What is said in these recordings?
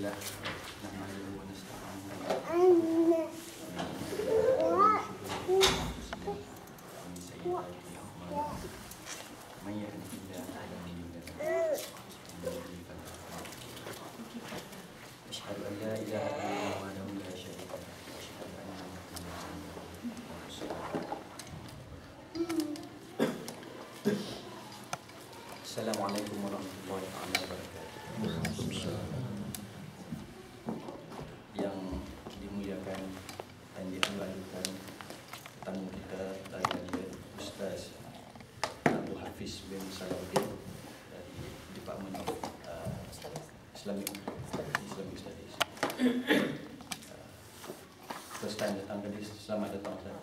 Alhamdulillah nahmaduhu wa nasta'inuhu asyhadu an la ilaha illallah wahdahu la syarika lahu wa asyhadu anna Muhammadan Assalamualaikum warahmatullahi wabarakatuh. Yang dimuliakan dan dianugerahkan tamu kita dari Ustaz Abu Hafiz bin Salahuddin dari Department of Islamic Studies. First time datang tadi, selamat datang Ustaz.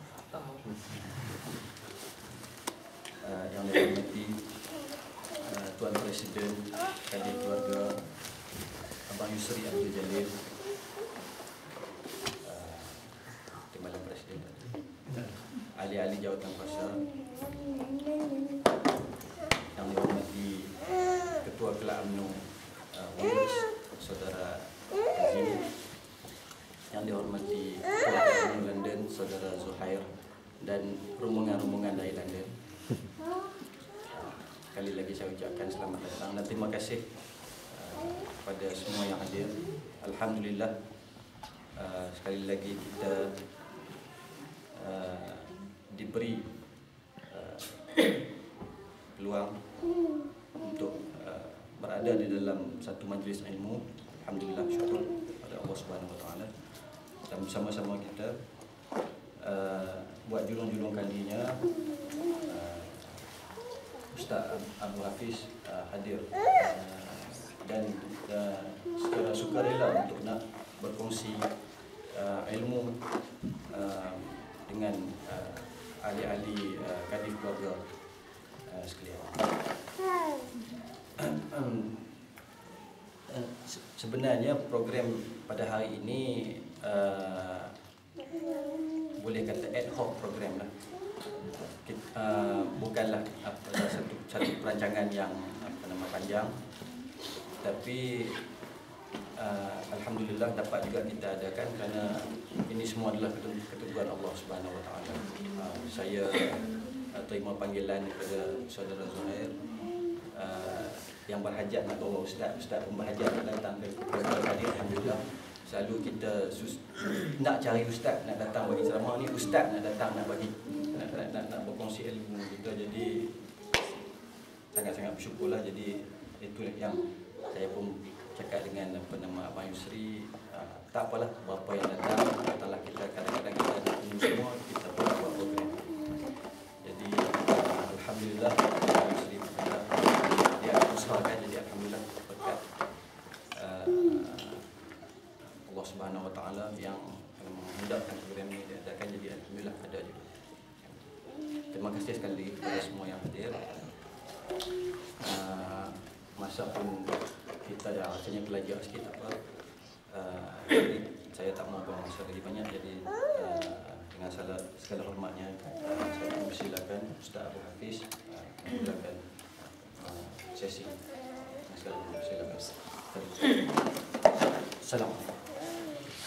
Yang dihormati Tuan Presiden, Kadir Keluarga, Abang Yusri Abdul Jalil, Timbalan Presiden, ahli-ahli jawatan kuasa, yang dihormati Ketua Kelab UMNO Waris, Saudara Azim, yang dihormati Ketua UMNO London, Saudara Zuhair, dan rombongan-rombongan dari London. Sekali lagi saya ucapkan selamat datang dan terima kasih kepada semua yang hadir. Alhamdulillah, sekali lagi kita diberi peluang untuk berada di dalam satu majlis ilmu. Alhamdulillah, syukur pada Allah Subhanahu Wa Taala. Dan bersama-sama kita buat julung-julung kalinya Ustaz Abu Hafiz hadir dan secara sukarela untuk nak berkongsi ilmu dengan ahli-ahli Kadir Keluarga sekalian. Sebenarnya program pada hari ini boleh kata ad hoc program lah. Bukanlah satu perancangan yang panjang, tapi alhamdulillah dapat juga kita adakan kerana ini semua adalah ketentuan Allah Subhanahu Wa Taala. Saya terima panggilan daripada Saudara Zuhair yang berhajat nak bawa ustaz pun berhajat nak datang ke hadir. Alhamdulillah, selalu kita nak cari ustaz nak datang bagi ceramah ni, ustaz nak datang nak bagi nak berkongsi ilmu kita. Jadi sangat-sangat bersyukurlah. Jadi itu yang saya pun cakap dengan Abang Yusri, tak apalah berapa yang datanglah kita, kadang-kadang kita nak tunggu semua, kita buat program. Jadi alhamdulillah Abang Yusri dia usahakan, jadi alhamdulillah berkat Allah Subhanahu Wa Taala yang memudahkan program ini diadakan, jadi alhamdulillah ada juga. Terima kasih sekali lagi kepada semua yang hadir. Masa pun kita dah rasanya belajar sikit apa. Jadi saya tak mau buang masa lagi banyak. Jadi dengan segala hormatnya saya persilakan Ustaz Abu Hafiz mulakan sesi. Segala hormat, silakan. Assalamualaikum.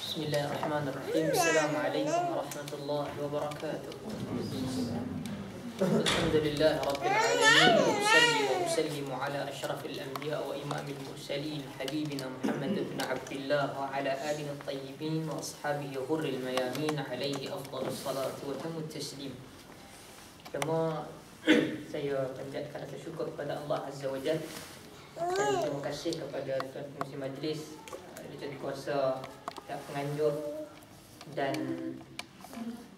Bismillahirrahmanirrahim. Assalamualaikum warahmatullahi wabarakatuh. Alhamdulillah Rabbil Alamin. Usalli wa usallimu ala ashrafil anbiya wa imamil mursalin Habibina Muhammad ibn Abdullah wa ala alihi at-tayyibin wa ashabihi ghurril mayamin alaihi afdalus salatu wa tamut taslim. Pertama, saya panjatkan rasa syukur kepada Allah Azza wa Jalla. Dan terima kasih kepada Tuan Pengerusi Majlis, Dijawatan Kuasa, pihak penganjur dan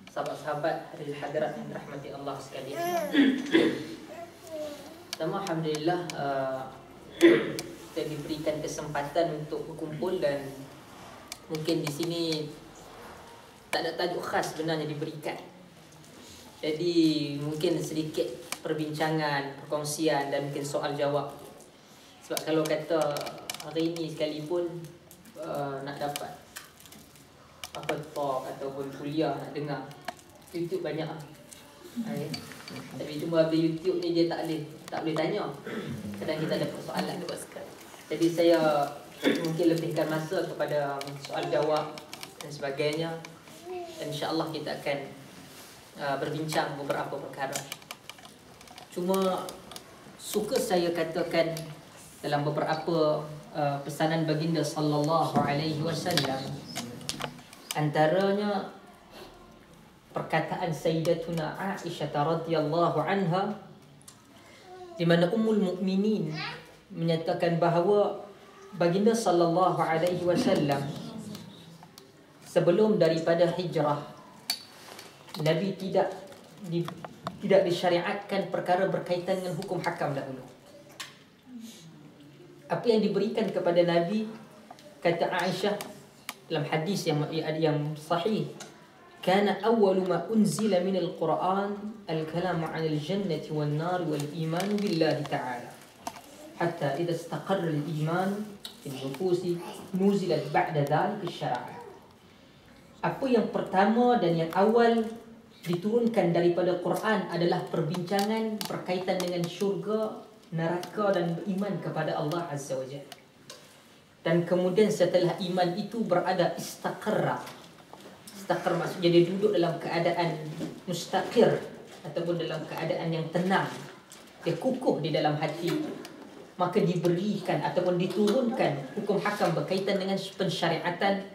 sahabat-sahabat hadirin hadirat yang dirahmati Allah sekalian. Pertama, alhamdulillah kita diberikan kesempatan untuk berkumpul, dan mungkin di sini tak ada tajuk khas sebenarnya diberikan. Jadi mungkin sedikit perbincangan, perkongsian dan mungkin soal jawab. Sebab kalau kata hari ini sekalipun nak dapat apa talk ataupun kuliah nak dengar, YouTube banyak lah. Tapi cuma ada YouTube ni dia tak boleh tanya. Kadang kita ada persoalan. Jadi mungkin lebihkan masa kepada soal jawab dan sebagainya. Dan insya-Allah kita akan berbincang beberapa perkara. Cuma suka saya katakan dalam beberapa pesanan baginda sallallahu alaihi wasallam, antaranya perkataan Sayyidatuna Aisyah radhiyallahu anha, di mana Ummul Mukminin menyatakan bahawa baginda sallallahu alaihi wasallam sebelum daripada hijrah, Nabi tidak disyariatkan perkara berkaitan dengan hukum hakam dahulu. Apa yang diberikan kepada Nabi, kata Aisyah dalam hadis yang sahih, kana awwalu ma unzila min al-Quran al-kalamu 'anil jannati wan nar wal iman billahi ta'ala hatta idza istaqarra al-iman fi nufusi nuzilat ba'da dhalika asy-syara'ah. Apa yang pertama dan yang awal diturunkan daripada Quran adalah perbincangan berkaitan dengan syurga, neraka dan beriman kepada Allah Azza wa Jalla. Dan kemudian setelah iman itu berada istaqarra. Istaqarra maksudnya dia duduk dalam keadaan mustaqir ataupun dalam keadaan yang tenang. Dia kukuh di dalam hati. Maka diberikan ataupun diturunkan hukum hakam berkaitan dengan pensyariatan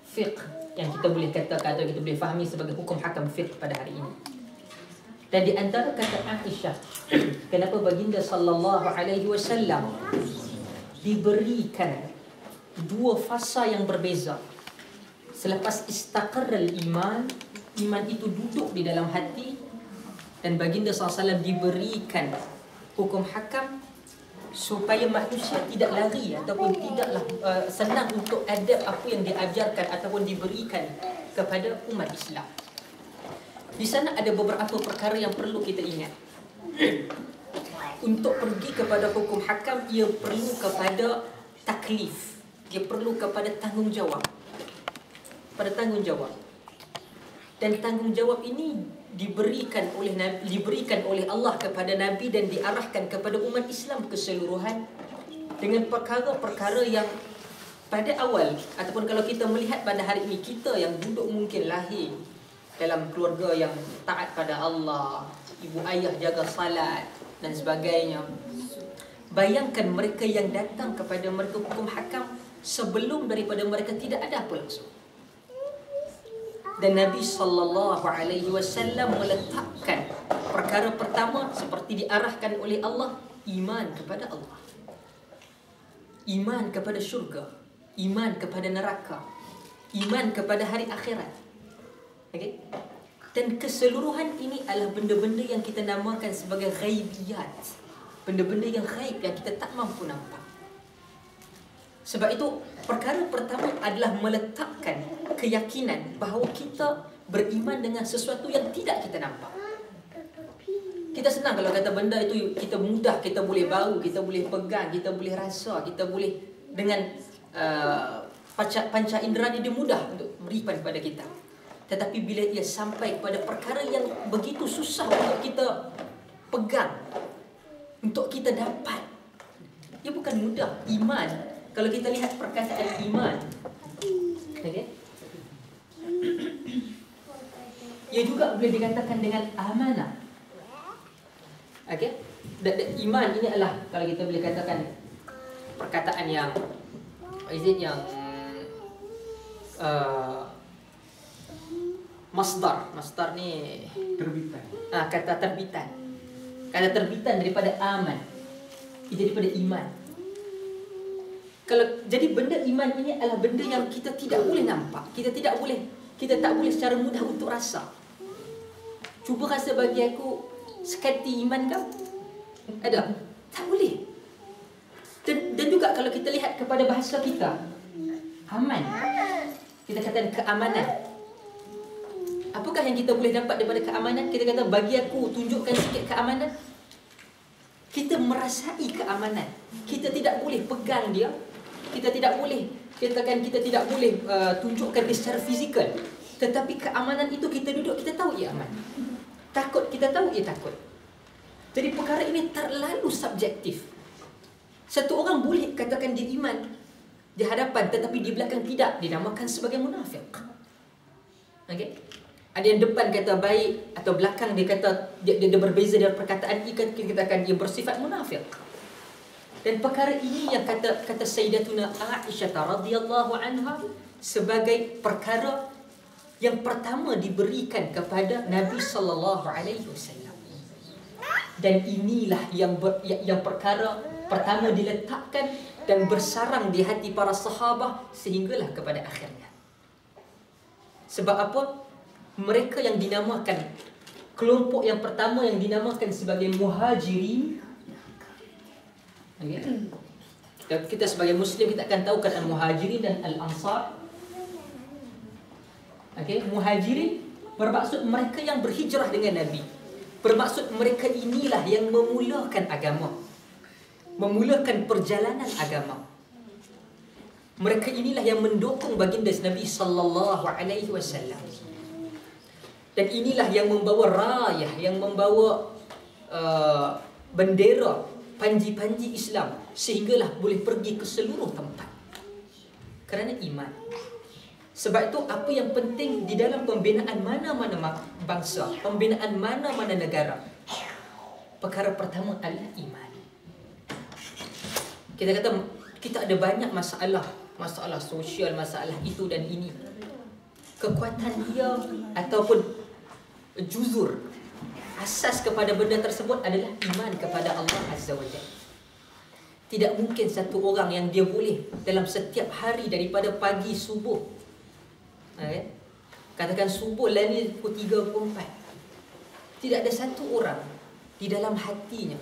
fiqh yang kita boleh katakan atau kita boleh fahami sebagai hukum hakam fiqh pada hari ini. Dan di antara kata Aisyah, kenapa baginda sallallahu alaihi wasallam diberikan dua fasa yang berbeza. Selepas istaqarral iman, iman itu duduk di dalam hati, dan baginda sallallahu alaihi wasallam diberikan hukum hakam supaya manusia tidak lari ataupun tidaklah senang untuk adab apa yang diajarkan ataupun diberikan kepada umat Islam. Di sana ada beberapa perkara yang perlu kita ingat. Untuk pergi kepada hukum hakam, ia perlu kepada taklif, dia perlu kepada tanggungjawab. Pada tanggungjawab. Dan tanggungjawab ini diberikan oleh Allah kepada Nabi dan diarahkan kepada umat Islam keseluruhan dengan perkara-perkara yang pada awal ataupun kalau kita melihat pada hari ini, kita yang duduk mungkin lahir dalam keluarga yang taat pada Allah, ibu ayah jaga salat dan sebagainya. Bayangkan mereka yang datang kepada mereka hukum hakam sebelum daripada mereka tidak ada apa langsung. Dan Nabi sallallahu alaihi wasallam meletakkan perkara pertama seperti diarahkan oleh Allah, iman kepada Allah, iman kepada syurga, iman kepada neraka, iman kepada hari akhirat. Okay? Dan keseluruhan ini adalah benda-benda yang kita namakan sebagai ghaibiyat, benda-benda yang ghaib yang kita tak mampu nampak. Sebab itu perkara pertama adalah meletakkan keyakinan bahawa kita beriman dengan sesuatu yang tidak kita nampak. Kita senang kalau kata benda itu kita mudah, kita boleh bau, kita boleh pegang, kita boleh rasa, kita boleh dengan panca indera dia mudah untuk beriman pada kita. Tetapi bila ia sampai kepada perkara yang begitu susah untuk kita pegang, untuk kita dapat, ia bukan mudah. Iman, kalau kita lihat perkataan iman, okay, ia juga boleh dikatakan dengan amanah. Okay? Iman ini adalah, kalau kita boleh katakan, perkataan yang masdar ni terbitan. Kata terbitan. Kata terbitan daripada aman. Ia daripada iman. Jadi benda iman ini adalah benda yang kita tidak boleh nampak. Kita tak boleh secara mudah untuk rasa. Cuba rasa bagi aku sekati iman kau. Ada? Tak boleh. Dan juga kalau kita lihat kepada bahasa kita, aman, kita katakan keamanan. Apakah yang kita boleh dapat daripada keamanan? Kita kata bagi aku tunjukkan sikit keamanan. Kita merasai keamanan. Kita tidak boleh pegang dia. Kita tidak boleh katakan, kita tidak boleh tunjukkan dia secara fizikal. Tetapi keamanan itu kita duduk, kita tahu ia aman. Takut, kita tahu ia takut. Jadi perkara ini terlalu subjektif. Satu orang boleh katakan dia iman di hadapan, tetapi di belakang tidak, dinamakan sebagai munafik. Okey? Ada yang depan kata baik, atau belakang dia kata dia berbeza dengan perkataan kita katakan dia bersifat munafik. Dan perkara ini yang kata Sayyidatuna Aisyah radhiyallahu anha sebagai perkara yang pertama diberikan kepada Nabi sallallahu alaihi wasallam. Dan inilah yang perkara pertama diletakkan dan bersarang di hati para sahabat sehinggalah kepada akhirnya. Sebab apa? Mereka yang dinamakan, kelompok yang pertama yang dinamakan sebagai muhajirin. Okay. Kita sebagai Muslim kita akan tahu kan al-muhajirin dan al-ansar. Okay. Muhajirin bermaksud mereka yang berhijrah dengan Nabi. Bermaksud mereka inilah yang memulakan agama, memulakan perjalanan agama. Mereka inilah yang mendukung baginda Nabi sallallahu alaihi wasallam. Dan inilah yang membawa rayah, yang membawa bendera, panji-panji Islam sehinggalah boleh pergi ke seluruh tempat. Kerana iman. Sebab itu apa yang penting di dalam pembinaan mana-mana bangsa, pembinaan mana-mana negara, perkara pertama adalah iman. Kita kata kita ada banyak masalah sosial, masalah itu dan ini. Kekuatan dia ataupun juzur asas kepada benda tersebut adalah iman kepada Allah Azza wa Jalla. Tidak mungkin satu orang yang dia boleh dalam setiap hari daripada pagi subuh, katakan subuh lani pukul 3-4, tidak ada satu orang di dalam hatinya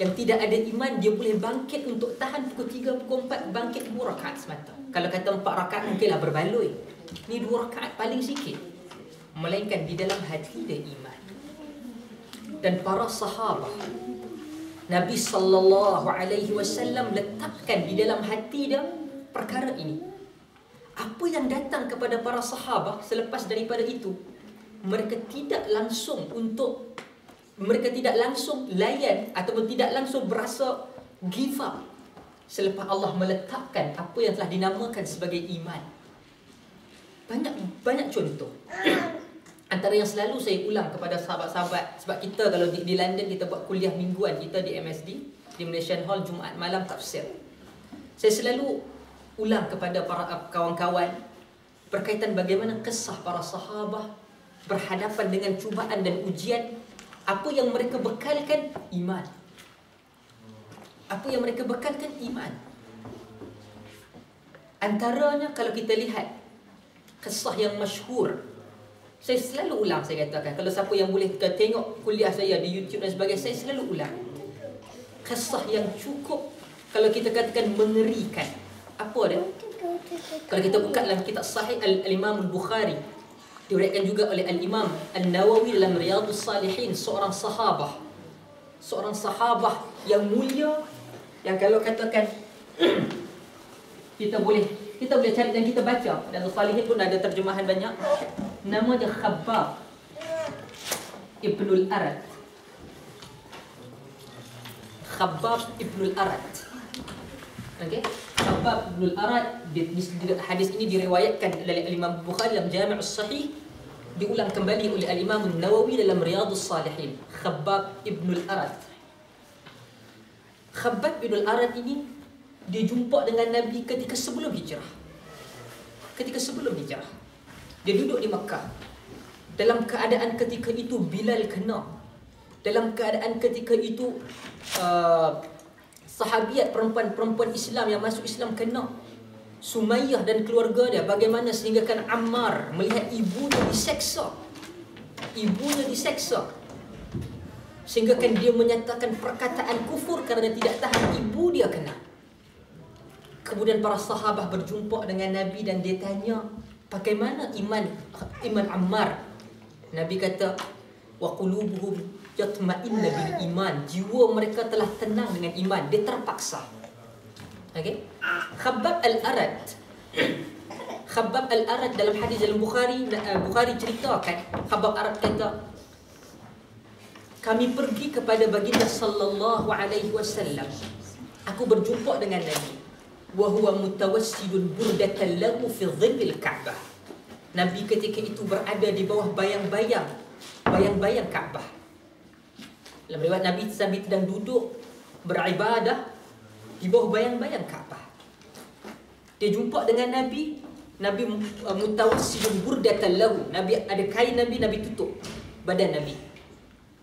yang tidak ada iman, dia boleh bangkit untuk tahan pukul 3-4, bangkit 2 rakaat semata. Kalau kata 4 rakaat mungkinlah berbaloi. Ni 2 rakaat paling sikit. Melainkan di dalam hati dia iman. Dan para sahabat Nabi sallallahu alaihi wasallam letakkan di dalam hati dia perkara ini. Apa yang datang kepada para sahabat selepas daripada itu, mereka tidak langsung layan ataupun tidak langsung berasa give up selepas Allah meletakkan apa yang telah dinamakan sebagai iman. Banyak contoh. Antara yang selalu saya ulang kepada sahabat-sahabat, sebab kita kalau di London kita buat kuliah mingguan kita di MSD, di Malaysian Hall, Jumaat malam tafsir. Saya selalu ulang kepada para kawan-kawan berkaitan bagaimana kisah para sahabat berhadapan dengan cubaan dan ujian. Apa yang mereka bekalkan? Iman. Apa yang mereka bekalkan? Iman. Antaranya kalau kita lihat kisah yang masyhur, saya selalu ulang, saya katakan, kalau siapa yang boleh tengok kuliah saya di YouTube dan sebagainya, saya selalu ulang kisah yang cukup, kalau kita katakan mengerikan. Apa dia? Kalau kita buka dalam kitab Sahih Al-Imam Al-Bukhari, diriwayatkan juga oleh Al-Imam An-Nawawi dalam Riyadhus Salihin, seorang sahabah yang mulia, yang kalau katakan kita boleh cari dan kita baca, dan Salihin pun ada terjemahan banyak. Nama dia Khabbab Ibnul Arad. Khabbab Ibnul Arad. Okey, Khabbab Ibnul Arad. Hadis ini diriwayatkan oleh Imam Bukhari dalam Jami' Sahih, diulang kembali oleh Imam Nawawi dalam Riyadhus Salihin. Khabbab Ibnul Arad. Khabbab Ibnul Arad ini dia jumpa dengan Nabi ketika sebelum hijrah. Dia duduk di Makkah. Dalam keadaan ketika itu Bilal kena. Dalam keadaan ketika itu sahabiat perempuan Islam yang masuk Islam kena. Sumayyah dan keluarga dia, bagaimana sehingga kan Ammar melihat ibunya diseksa. Sehingga kan dia menyatakan perkataan kufur kerana tidak tahan ibu dia kena. Kemudian para sahabat berjumpa dengan Nabi dan dia tanya, bagaimana iman Ammar? Nabi kata, wa qulubuhum yatma'inna bil iman. Jiwa mereka telah tenang dengan iman, dia terpaksa. Okey. Khabbab Al-Arad dalam hadis dalam Bukhari ceritakan, Khabbab Al-Arad kata, kami pergi kepada baginda sallallahu alaihi wasallam. Aku berjumpa dengan Nabi. Wa huwa mutawassidun burdatan lahu fi dhillil Ka'bah. Nabi ketika itu berada di bawah bayang-bayang Ka'bah. Dalam riwayat Nabi sedang duduk beribadah di bawah bayang-bayang Ka'bah. Dia jumpa dengan Nabi mutawassidun burdatan lahu. Nabi ada kain Nabi tutup badan Nabi.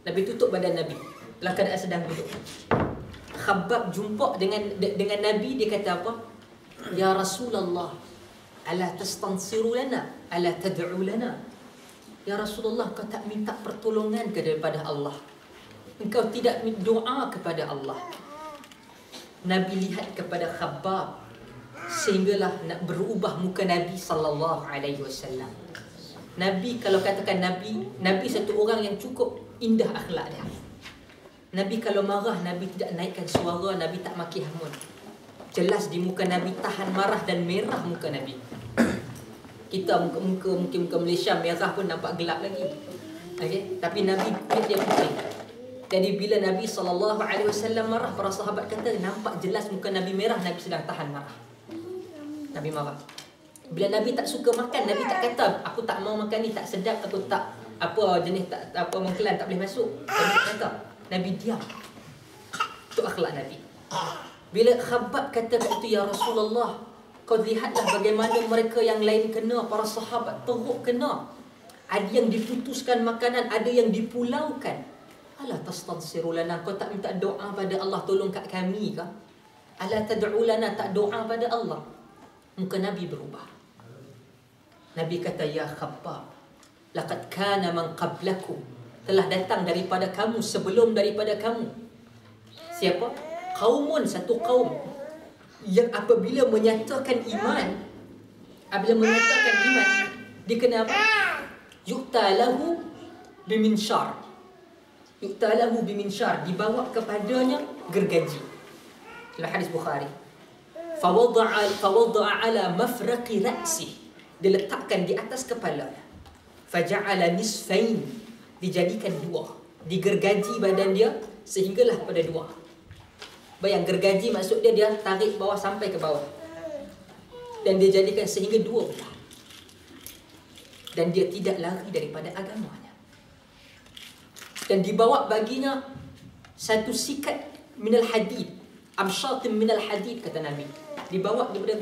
Nabi tutup badan Nabi dalam keadaan sedang duduk. Khabbab jumpa dengan Nabi, dia kata apa? Ya Rasulullah, ala tastansiru lana, ala tad'u lana. Ya Rasulullah, kau tak minta pertolongan ke daripada Allah? Engkau tidak doa kepada Allah? Nabi lihat kepada Khabbab sehinggalah nak berubah muka Nabi sallallahu alaihi wasallam. Nabi, kalau katakan Nabi satu orang yang cukup indah akhlak dia. Nabi kalau marah, Nabi tidak naikkan suara, Nabi tak maki hamun. Jelas di muka Nabi tahan marah dan merah muka Nabi. Kita muka Malaysia merah pun nampak gelap lagi. Okay? Tapi Nabi dia putih. Jadi bila Nabi SAW marah, para sahabat kata nampak jelas muka Nabi merah, Nabi sedang tahan marah. Nabi marah. Bila Nabi tak suka makan, Nabi tak kata aku tak mau makan ni, tak sedap, aku tak apa jenis tak apa mengkelan, tak boleh masuk. Nabi tak kata. Nabi diam. Itu akhlak Nabi. Bila Khabbab kata itu, ya Rasulullah, kau lihatlah bagaimana mereka yang lain kena, para sahabat teruk kena. Ada yang diputuskan makanan, ada yang dipulaukan. Ala tastansiru lana, kau tak minta doa pada Allah tolong kat kami ke? Ala tad'u lana, tak doa pada Allah? Muka Nabi berubah. Nabi kata, ya Khabbab, laqad kana man qablakum, telah datang daripada kamu, sebelum daripada kamu. Siapa? Qaumun, satu kaum yang apabila menyatakan iman, dia kena apa? Yu'ta lahu biminshar. Yu'ta lahu biminshar, dibawa kepadanya gergaji. Dalam hadis Bukhari. Fawada'a ala mafraqi ra'sih, diletakkan di atas kepalanya. Faja'ala nisfain, dijadikan dua, digergaji badan dia sehinggalah pada dua. Bayang gergaji maksud dia tarik bawah sampai ke bawah, dan dia jadikan sehingga dua belah. Dan dia tidak lari daripada agamanya. Dan dibawa baginya satu sikat minal hadid, amshatin minal hadid, kata Nabi. Dibawa daripada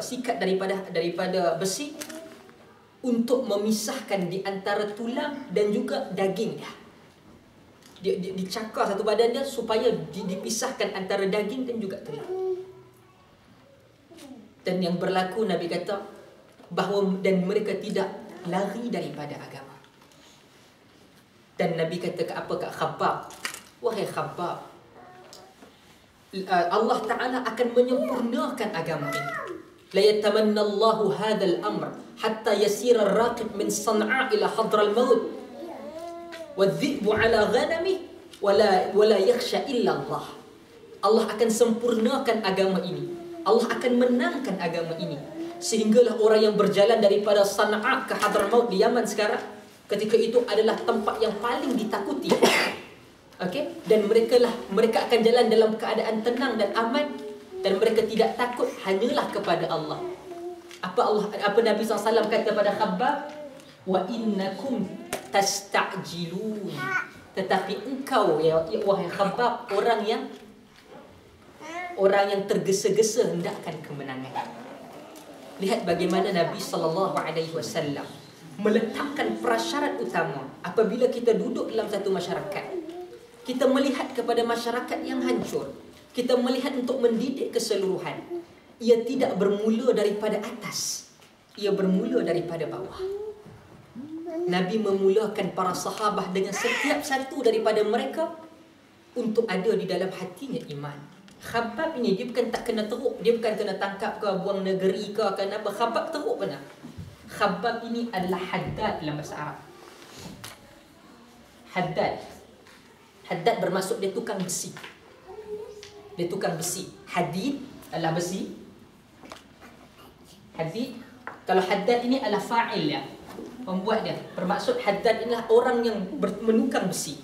sikat daripada besi, untuk memisahkan di antara tulang dan juga daging dia. Dicakar satu badan dia supaya dipisahkan antara daging dan juga tulang. Dan yang berlaku, Nabi kata bahawa dan mereka tidak lari daripada agama. Dan Nabi kata apa kat Khabbab? Wahai Khabbab, Allah Ta'ala akan menyempurnakan agama ini. La yatamanna Allahu hadzal amr hatta yasira ar-raqib min San'a ila hadra al-maut wadh-dhi'bu ala ghanami wala yakhsha illa Allah. Allah akan sempurnakan agama ini. Allah akan menangkan agama ini, sehinggalah orang yang berjalan daripada San'a ke Hadramaut di Yaman sekarang, ketika itu adalah tempat yang paling ditakuti. Okey, dan mereka akan jalan dalam keadaan tenang dan aman, dan mereka tidak takut hanyalah kepada Allah. Apa Nabi SAW kata pada Khabbab? Wa innakum tasta'jilun. Tetapi engkau, ya wahai Khabbab, orang yang tergesa-gesa hendakkan kemenangan. Lihat bagaimana Nabi SAW meletakkan prasyarat utama apabila kita duduk dalam satu masyarakat. Kita melihat kepada masyarakat yang hancur, kita melihat untuk mendidik keseluruhan. Ia tidak bermula daripada atas, ia bermula daripada bawah. Nabi memulakan para sahabat dengan setiap satu daripada mereka untuk ada di dalam hatinya iman. Khabbab ini dia bukan tak kena teruk, dia bukan kena tangkap ke, buang negeri ke, kenapa. Khabbab teruk benar. Khabbab ini adalah haddad dalam bahasa Arab. Haddad bermaksud dia tukang besi. Dia tukang besi. Hadid adalah besi. Hadid, kalau haddad ini adalah fa'il ya, pembuat dia. Bermaksud haddad inilah orang yang menukang besi.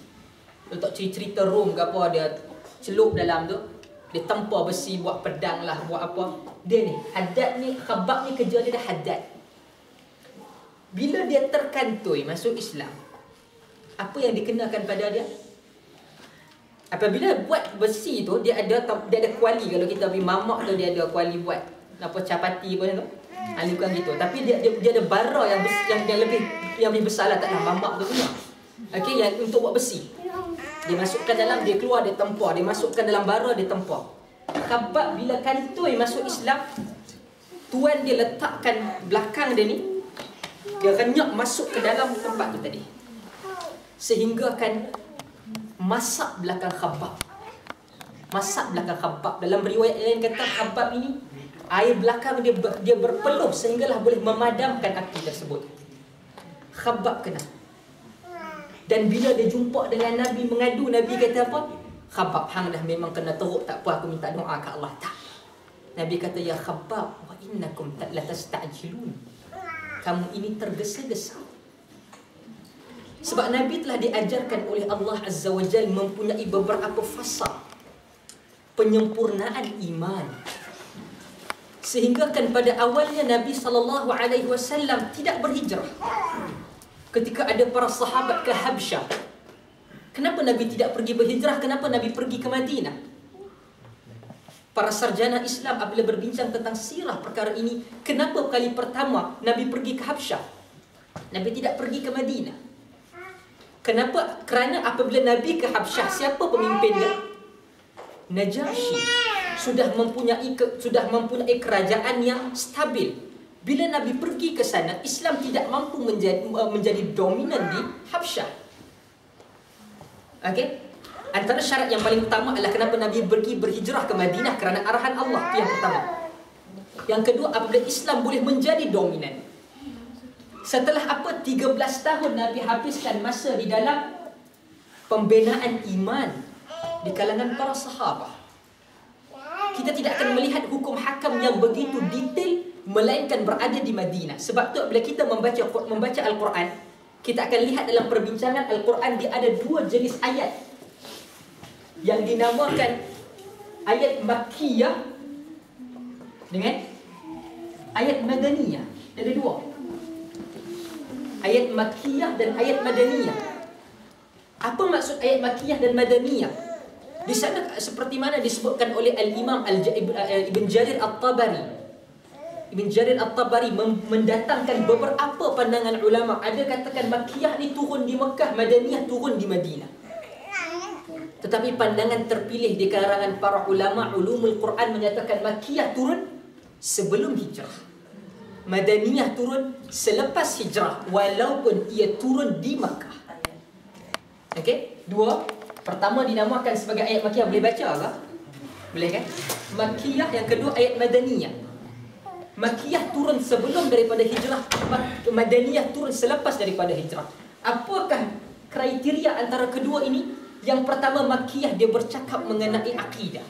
Letak cerita Rom ke apa, dia celup dalam tu, Dia tempur besi, buat pedang lah, buat apa. Dia ni, Haddad ni, Khabbab ni kerja dia dah Haddad. Bila dia terkantoi masuk Islam, apa yang dikenakan pada dia? Apabila buat besi tu, dia ada kuali. Kalau kita pergi mamak tu, dia ada kuali buat apa, capati pun tu. Bukan gitu. Tapi dia ada bara yang lebih besar lah, taklah mamak tu punya. Okey, yang untuk buat besi. Dia masukkan dalam, dia keluar, dia tempur. Dia masukkan dalam bara, dia tempur. Khabbab bila kantoi masuk Islam, tuan dia letakkan belakang dia ni, dia renyap masuk ke dalam tempat tu tadi. Sehingga kan masak belakang Khabbab. Masak belakang Khabbab. Dalam riwayat lain kata Khabbab ini, air belakang dia berpeluh sehinggalah boleh memadamkan api tersebut. Khabbab kena. Dan bila dia jumpa dengan Nabi mengadu, Nabi kata apa? Khabbab, hang dah memang kena teruk, tak apa, aku minta doa ke Allah. Tak. Nabi kata, ya Khabbab, wa innakum la tasta'jilun. Kamu ini tergesa-gesa. Sebab Nabi telah diajarkan oleh Allah Azza wa Jalla mempunyai beberapa fasa penyempurnaan iman. Sehingga kan pada awalnya Nabi SAW tidak berhijrah. Ketika ada para sahabat ke Habsyah, kenapa Nabi tidak pergi berhijrah? Kenapa Nabi pergi ke Madinah? Para sarjana Islam apabila berbincang tentang sirah perkara ini, kenapa kali pertama Nabi pergi ke Habsyah? Nabi tidak pergi ke Madinah. Kenapa? Kerana apabila Nabi ke Habsyah, siapa pemimpinnya? Najasyi. Sudah mempunyai kerajaan yang stabil. Bila Nabi pergi ke sana, Islam tidak mampu menjadi dominan di Habsyah. Okey? Antara syarat yang paling utama adalah kenapa Nabi pergi berhijrah ke Madinah, kerana arahan Allah. Itu yang pertama. Yang kedua, apabila Islam boleh menjadi dominan. Setelah apa? 13 tahun Nabi habiskan masa di dalam pembinaan iman di kalangan para sahabat. Kita tidak akan melihat hukum hakam yang begitu detail melainkan berada di Madinah. Sebab tu bila kita membaca Al-Quran, kita akan lihat dalam perbincangan Al-Quran dia ada dua jenis ayat yang dinamakan ayat Makkiyah dengan ayat Madaniyah. Ada dua. Ayat Makkiyah dan ayat Madaniyah. Apa maksud ayat Makkiyah dan Madaniyah? Di sana seperti mana disebutkan oleh Al-Imam Ibn Jarir At-Tabari. Ibn Jarir At-Tabari mendatangkan beberapa pandangan ulama. Ada katakan Makkiyah ni turun di Mekah, Madaniyah turun di Madinah. Tetapi pandangan terpilih di kalangan para ulama ulumul Quran menyatakan Makkiyah turun sebelum hijrah, Madaniyah turun selepas hijrah, walaupun ia turun di Makkah. Okey, dua. Pertama dinamakan sebagai ayat Makkiyah. Boleh baca tak? Boleh kan? Makkiyah. Yang kedua ayat Madaniyah. Makkiyah turun sebelum daripada hijrah, Madaniyah turun selepas daripada hijrah. Apakah kriteria antara kedua ini? Yang pertama, Makkiyah dia bercakap mengenai akidah.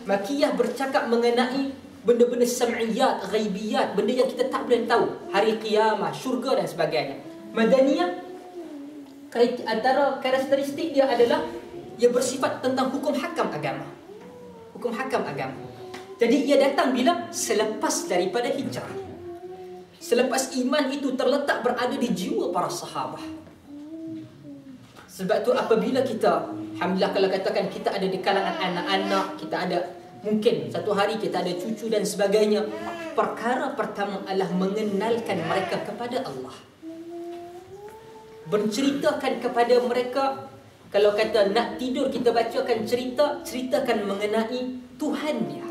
Makkiyah bercakap mengenai benda-benda sam'iyat, ghaibiyat, benda yang kita tak boleh tahu, hari kiamah, syurga dan sebagainya. Madaniyah, antara karakteristik dia adalah ia bersifat tentang hukum hakam agama. Hukum hakam agama. Jadi ia datang bila? Selepas daripada hijrah. Selepas iman itu terletak berada di jiwa para sahabat. Sebab tu apabila kita, alhamdulillah kalau katakan kita ada di kalangan anak-anak, kita ada mungkin satu hari kita ada cucu dan sebagainya, perkara pertama adalah mengenalkan mereka kepada Allah. Menceritakan kepada mereka, kalau kata nak tidur kita bacakan ceritakan mengenai Tuhan dia.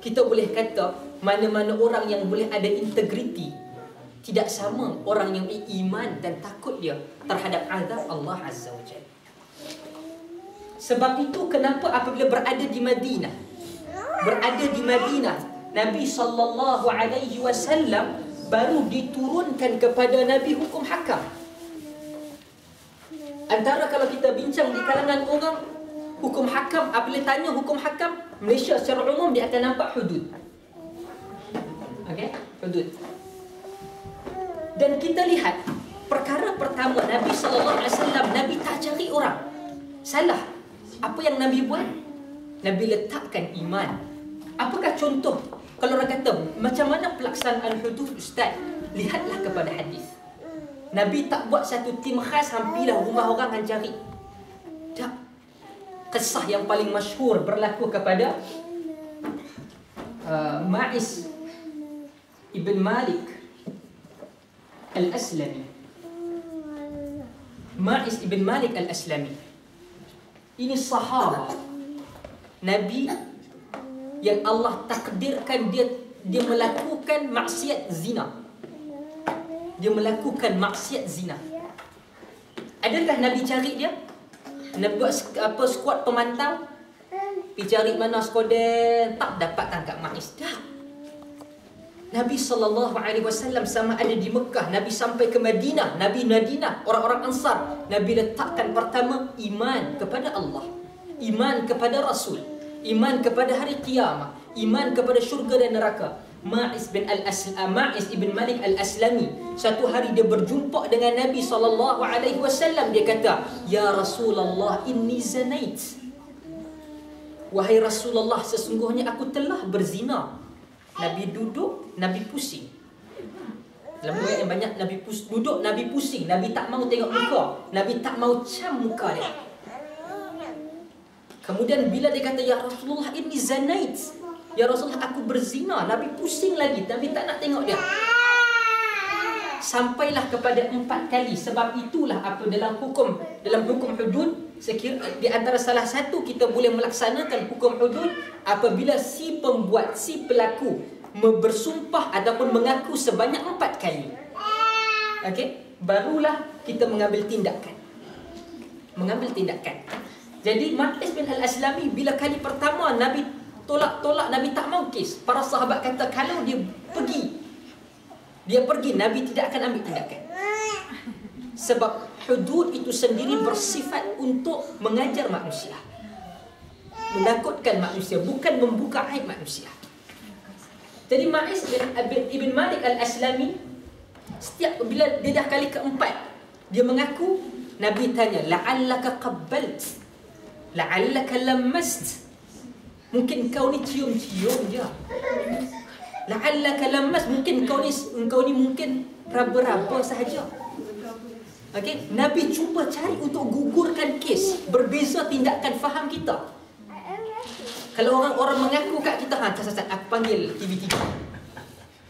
Kita boleh kata mana-mana orang yang boleh ada integriti tidak sama orang yang beriman dan takut dia terhadap azab Allah Azza wa Jalla. Sebab itu kenapa apabila berada di Madinah, Nabi SAW baru diturunkan kepada Nabi hukum hakam. Antara kalau kita bincang di kalangan orang, hukum hakam, apabila tanya hukum hakam, Malaysia secara umum dia akan nampak hudud. Okey, hudud. Dan kita lihat perkara pertama Nabi SAW, Nabi tak cari orang salah. Apa yang Nabi buat? Nabi letakkan iman. Apakah contoh? Kalau orang kata, macam mana pelaksanaan hudud Ustaz? Lihatlah kepada hadis. Nabi tak buat satu tim khas, hampilah rumah orang hang cari. Tak. Kisah yang paling masyhur berlaku kepada Ma'is ibn Malik al-Aslami. Ma'is ibn Malik al-Aslami. Ini sahabat Nabi yang Allah takdirkan dia melakukan maksiat zina. Dia melakukan maksiat zina. Adakah Nabi cari dia? Nabi buat skuad pemantau, pergi cari mana skoden, tak dapat tangkap Ma'is. Dah. Nabi SAW sama ada di Mekah, Nabi sampai ke Madinah, Nabi Madinah, orang-orang Ansar, Nabi letakkan pertama iman kepada Allah, iman kepada Rasul, iman kepada hari kiamat, iman kepada syurga dan neraka. Ma'is ibn Malik al-Aslami, satu hari dia berjumpa dengan Nabi SAW. Dia kata, "Ya Rasulullah, inni zanait." Wahai Rasulullah, sesungguhnya aku telah berzina. Nabi duduk, Nabi pusing. Dalam riwayat yang banyak, Nabi duduk, Nabi pusing. Nabi tak mau tengok muka, Nabi tak mau cam muka dia. Kemudian bila dia kata, "Ya Rasulullah, inni zanait." Ya Rasulullah, aku berzina. Nabi pusing lagi, Nabi tak nak tengok dia. Sampailah kepada 4 kali. Sebab itulah apa dalam hukum hudud, di antara salah satu kita boleh melaksanakan hukum hudud apabila si pembuat, si pelaku bersumpah ataupun mengaku sebanyak 4 kali. Okey, barulah kita mengambil tindakan. Jadi Ma'is bin al-Aslami, bila kali pertama Nabi tolak, Nabi tak mau kes. Para sahabat kata, kalau dia pergi, Nabi tidak akan ambil tindakan. Sebab hudud itu sendiri bersifat untuk mengajar manusia, menakutkan manusia, bukan membuka aib manusia. Jadi Ma'is ibn Malik al-Aslami, setiap bila dia dah kali keempat dia mengaku, Nabi tanya, "La'allaka qabbalt, la'allaka lammast." Mungkin kau ni cium-cium je. La'allaka lammas, mungkin kau ni mungkin raba-raba sahaja. Okey, Nabi cuba cari untuk gugurkan kes. Berbeza tindakan faham kita. Kalau orang mengaku kat kita, sat aku panggil TV3.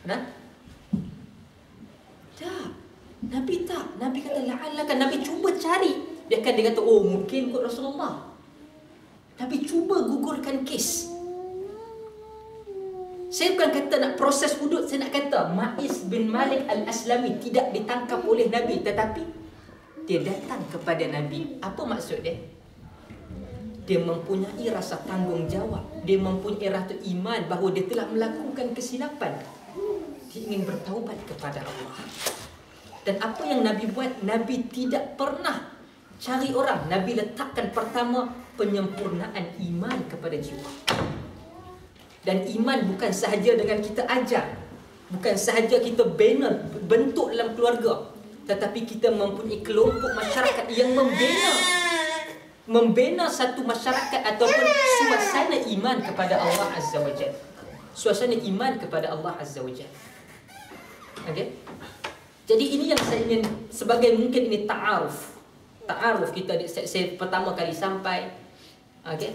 Nah? Tak. Nabi tak. Nabi kata la'allaka, Nabi cuba cari. Dia kata, "Oh, mungkin kot Rasulullah." Nabi cuba gugurkan kes. Saya bukan kata nak proses hudud, saya nak kata Ma'is bin Malik al-Aslami tidak ditangkap oleh Nabi, tetapi dia datang kepada Nabi. Apa maksud dia? Dia mempunyai rasa tanggungjawab, dia mempunyai rasa iman bahawa dia telah melakukan kesilapan. Dia ingin bertaubat kepada Allah. Dan apa yang Nabi buat, Nabi tidak pernah cari orang. Nabi letakkan pertama penyempurnaan iman kepada jiwa. Dan iman bukan sahaja dengan kita ajar, bukan sahaja kita bentuk dalam keluarga, tetapi kita mempunyai kelompok masyarakat yang membina satu masyarakat ataupun suasana iman kepada Allah Azza wa Jalla. Suasana iman kepada Allah Azza wa Jalla. Okey? Jadi ini yang saya ingin, sebagai mungkin ini ta'aruf kita, saya pertama kali sampai, okey,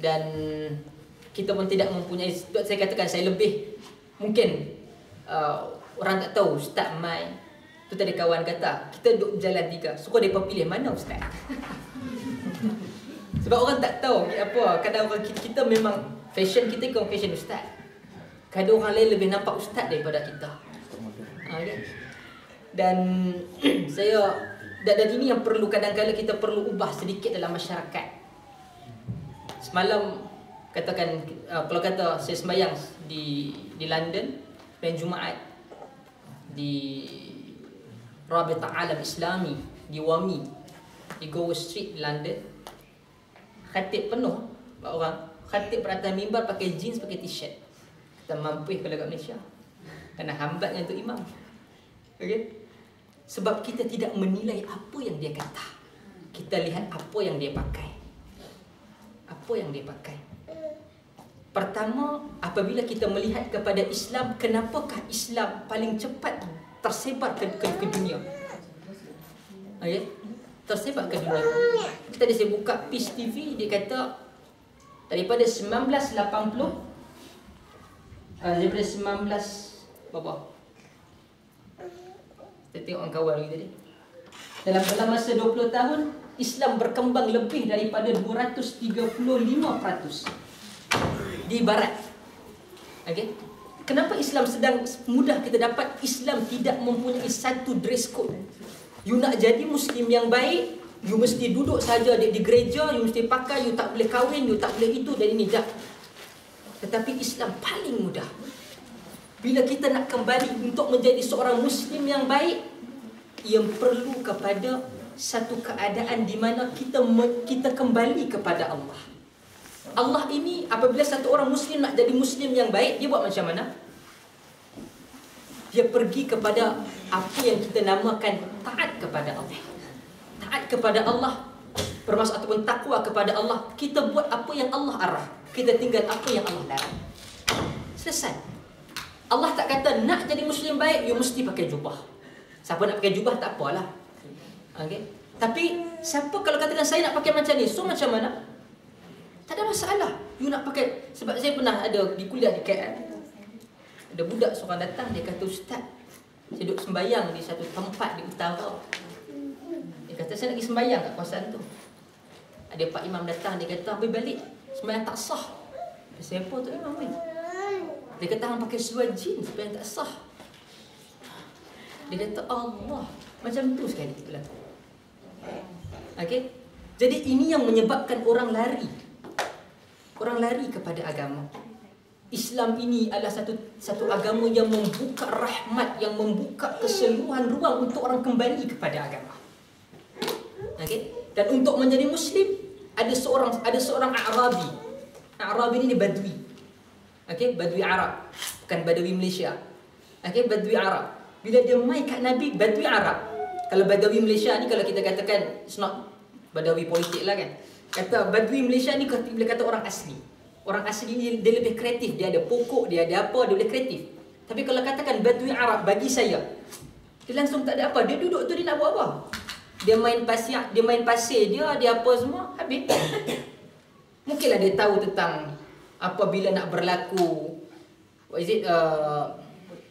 dan kita pun tidak mempunyai, saya katakan saya lebih mungkin orang tak tahu Ustaz Mai tu, tadi kawan kata kita duduk jalan 3, suka mereka pilih mana Ustaz. Sebab orang tak tahu apa, kadang orang kita memang fashion kita kan fashion Ustaz, kadang orang lain lebih nampak Ustaz daripada kita. Okay. Dan dan ini yang perlu, kadang-kadang kita perlu ubah sedikit dalam masyarakat. Semalam katakan, kalau kata saya sembahyang di London dan Jumaat di Rabita Alam Islami di Wami, di Gower Street London, khatib penuh orang, khatib beratas mimbar pakai jeans, pakai t-shirt. Kita mampu kalau kat Malaysia, kerana hambat dengan tu imam. Okey? Sebab kita tidak menilai apa yang dia kata, kita lihat apa yang dia pakai. apa yang dia pakai. Pertama, apabila kita melihat kepada Islam, kenapakah Islam paling cepat tersebar ke dunia? Okay? Tersebar ke dunia. Tadi saya buka Peace TV, dia kata daripada 1980, daripada 19 berapa? Kita tengok orang kawan lagi tadi. Dalam masa 20 tahun, Islam berkembang lebih daripada 235% di barat. Okey. Kenapa Islam sedang mudah kita dapat? Islam tidak mempunyai satu dress code. You nak jadi Muslim yang baik, you mesti duduk saja di gereja, you mesti pakai, you tak boleh kahwin, you tak boleh itu dan ini, tak. Tetapi Islam paling mudah. Bila kita nak kembali untuk menjadi seorang Muslim yang baik, yang perlu kepada satu keadaan di mana kita kembali kepada Allah. Allah ini apabila satu orang Muslim nak jadi Muslim yang baik, dia buat macam mana? Dia pergi kepada apa yang kita namakan taat kepada Allah. Taat kepada Allah bermaksud ataupun takwa kepada Allah. Kita buat apa yang Allah arah, kita tinggal apa yang Allah larang. Selesai. Allah tak kata nak jadi Muslim baik, you mesti pakai jubah. Siapa nak pakai jubah tak apalah. Okay? Tapi siapa kalau katakan saya nak pakai macam ni, so macam mana? Tak ada masalah. You nak pakai. Sebab saya pernah ada di kuliah di KL. Ada budak seorang datang, dia kata, Ustaz, saya duduk sembayang di satu tempat di utara. Dia kata, saya nak pergi sembayang kat kawasan tu. Ada Pak Imam datang, dia kata, habis balik, sembayang tak sah. Siapa tu Imam ni? Dia kata, hang pakai seluar jeans, sembayang tak sah. Dia kata, Allah, macam tu sekali berlaku. Okay? Jadi ini yang menyebabkan orang lari. Orang lari kepada agama. Islam ini adalah satu agama yang membuka rahmat, yang membuka keseluruhan ruang untuk orang kembali kepada agama. Okay? Dan untuk menjadi Muslim, ada seorang A'rabi. A'rabi ini Badui. Okay? Badui Arab, bukan Badui Malaysia. Okay? Badui Arab. Bila dia mai kat Nabi, Badui Arab. Kalau Badui Malaysia ni, kalau kita katakan it's not Badui politik lah kan. Kata Badui Malaysia ni bila kata orang asli. Orang asli ni dia lebih kreatif, dia ada pokok, dia ada apa, dia boleh kreatif. Tapi kalau katakan Badui Arab bagi saya, dia langsung tak ada apa, dia duduk tu dia nak buat apa? Dia main pasir, dia apa semua, habis. Mungkinlah dia tahu tentang apabila nak berlaku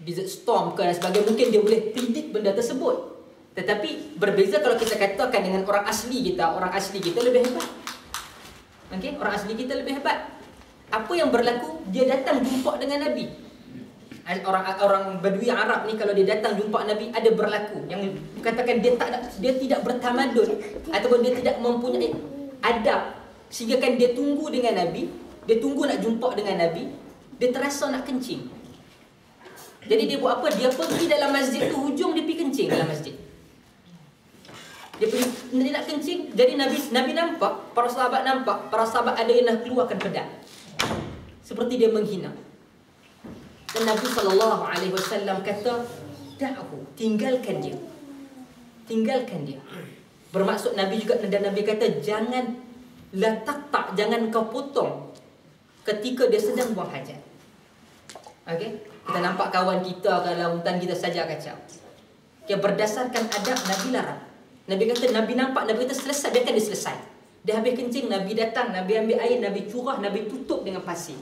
desert storm ke dan sebagainya, mungkin dia boleh predict benda tersebut. Tetapi berbeza kalau kita katakan dengan orang asli kita lebih hebat. Okey, orang asli kita lebih hebat. Apa yang berlaku? Dia datang jumpa dengan Nabi. Orang Badui Arab ni kalau dia datang jumpa Nabi, ada berlaku yang katakan dia tidak bertamadun ataupun dia tidak mempunyai adab, sehingga kan dia tunggu dengan Nabi, dia tunggu nak jumpa dengan Nabi, dia terasa nak kencing. Jadi dia buat apa? Dia pergi dalam masjid tu, hujung dia pergi kencing dalam masjid. Dia nak kencing. Jadi Nabi nampak, para sahabat ada yang nak keluarkan pedang, seperti dia menghina. Dan Nabi SAW kata, da'hu, tinggalkan dia. Bermaksud Nabi juga, dan Nabi kata, jangan tak, jangan kau potong ketika dia sedang buang hajat. Okey, kita nampak kawan kita kalau hutan kita saja kacau. Okay, berdasarkan adab Nabi larang. Nabi kata, Nabi nampak, Nabi kata selesai, biarkan dia selesai. Dia habis kencing, Nabi datang, Nabi ambil air, Nabi curah, Nabi tutup dengan pasir.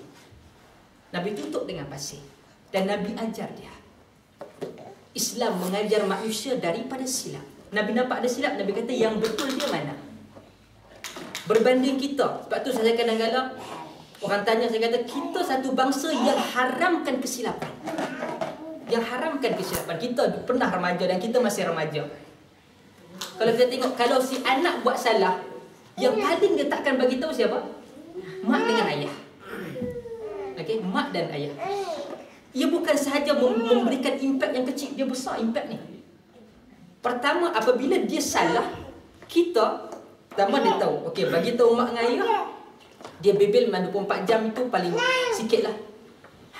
Dan Nabi ajar dia. Islam mengajar manusia daripada silap. Nabi nampak ada silap, Nabi kata yang betul dia mana? Berbanding kita. Sebab tu saya kadang-kadang orang tanya, saya kata kita satu bangsa yang haramkan kesilapan. Kita pernah remaja dan kita masih remaja. Kalau kita tengok, kalau si anak buat salah, yang paling dia takkan bagi tahu siapa? Mak dengan ayah. Okey, mak dan ayah. Ia bukan sahaja memberikan impak yang kecil, dia besar impak ni. Pertama, apabila dia salah, kita pertama dia tahu, okey, bagi tahu mak dengan ayah, dia bebel 24 jam itu paling sikit lah.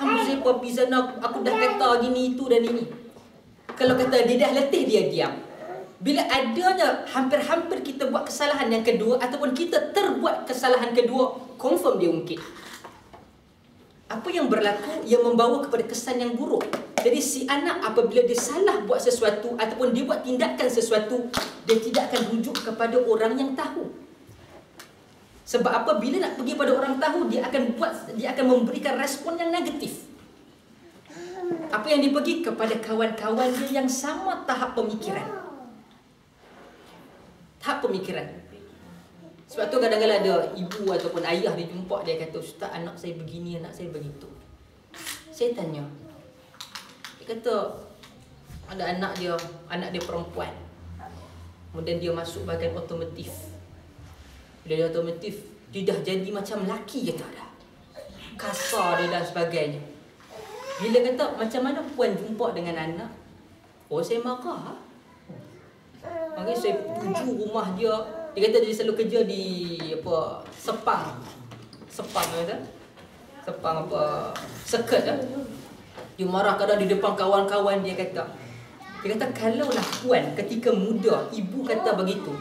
Saya buat pizza nak, aku dah kata gini itu dan ini. Kalau kata dia dah letih, dia diam. Bila adanya hampir-hampir kita buat kesalahan yang kedua ataupun kita terbuat kesalahan kedua, confirm dia ungkit. Apa yang berlaku yang membawa kepada kesan yang buruk. Jadi si anak apabila dia salah buat sesuatu ataupun dia buat tindakan sesuatu, dia tidak akan rujuk kepada orang yang tahu. Sebab apa? Bila nak pergi pada orang tahu, dia akan memberikan respon yang negatif. Apa yang dia pergi kepada kawan-kawan dia yang sama tahap pemikiran. Tahap pemikiran. Sebab tu kadang-kadang ada ibu ataupun ayah dia jumpa, dia kata, "Ustaz, anak saya begini, anak saya begitu." Saya tanya. Dia kata, ada anak dia perempuan. Kemudian dia masuk bahagian otomotif. Bila dia otomotif, dia dah jadi macam lelaki kata dah. Kasar dia dan sebagainya. Bila kata, "Macam mana puan jumpa dengan anak?" "Oh, saya marah." Maknanya saya tuju rumah dia. Dia kata dia selalu kerja di Sepang kata. Sepang Seket lah. Dia marah kadang di depan kawan-kawan dia kata. Dia kata, "Kalaulah puan ketika muda ibu kata begitu,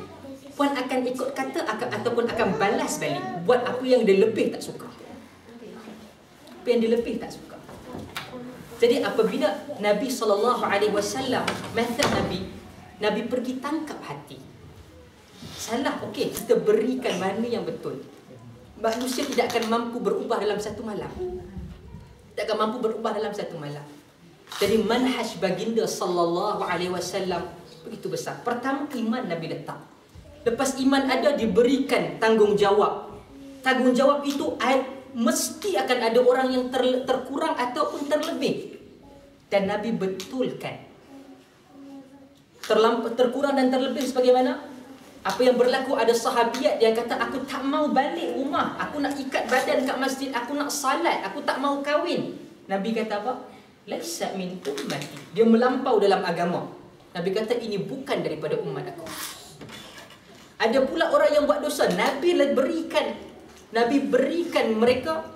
puan akan ikut kata ataupun akan balas balik buat apa yang dia lebih tak suka." Apa yang dia lebih tak suka. Jadi apabila Nabi SAW, method Nabi pergi tangkap hati. Salah, okey, kita berikan mana yang betul. Manusia tidak akan mampu berubah dalam satu malam. Tidak akan mampu berubah dalam satu malam. Jadi manhaj baginda sallallahu alaihi wasallam begitu besar. Pertama, iman Nabi letak. Lepas iman ada, diberikan tanggungjawab. Tanggungjawab itu mesti akan ada orang yang terkurang ataupun terlebih. Dan Nabi betulkan. Terkurang dan terlebih sebagaimana apa yang berlaku. Ada sahabiat yang kata, "Aku tak mau balik rumah, aku nak ikat badan kat masjid, aku nak salat, aku tak mau kahwin." Nabi kata apa? "Laisa min ummati." Dia melampau dalam agama. Nabi kata, "Ini bukan daripada umat aku." Ada pula orang yang buat dosa, Nabi berikan mereka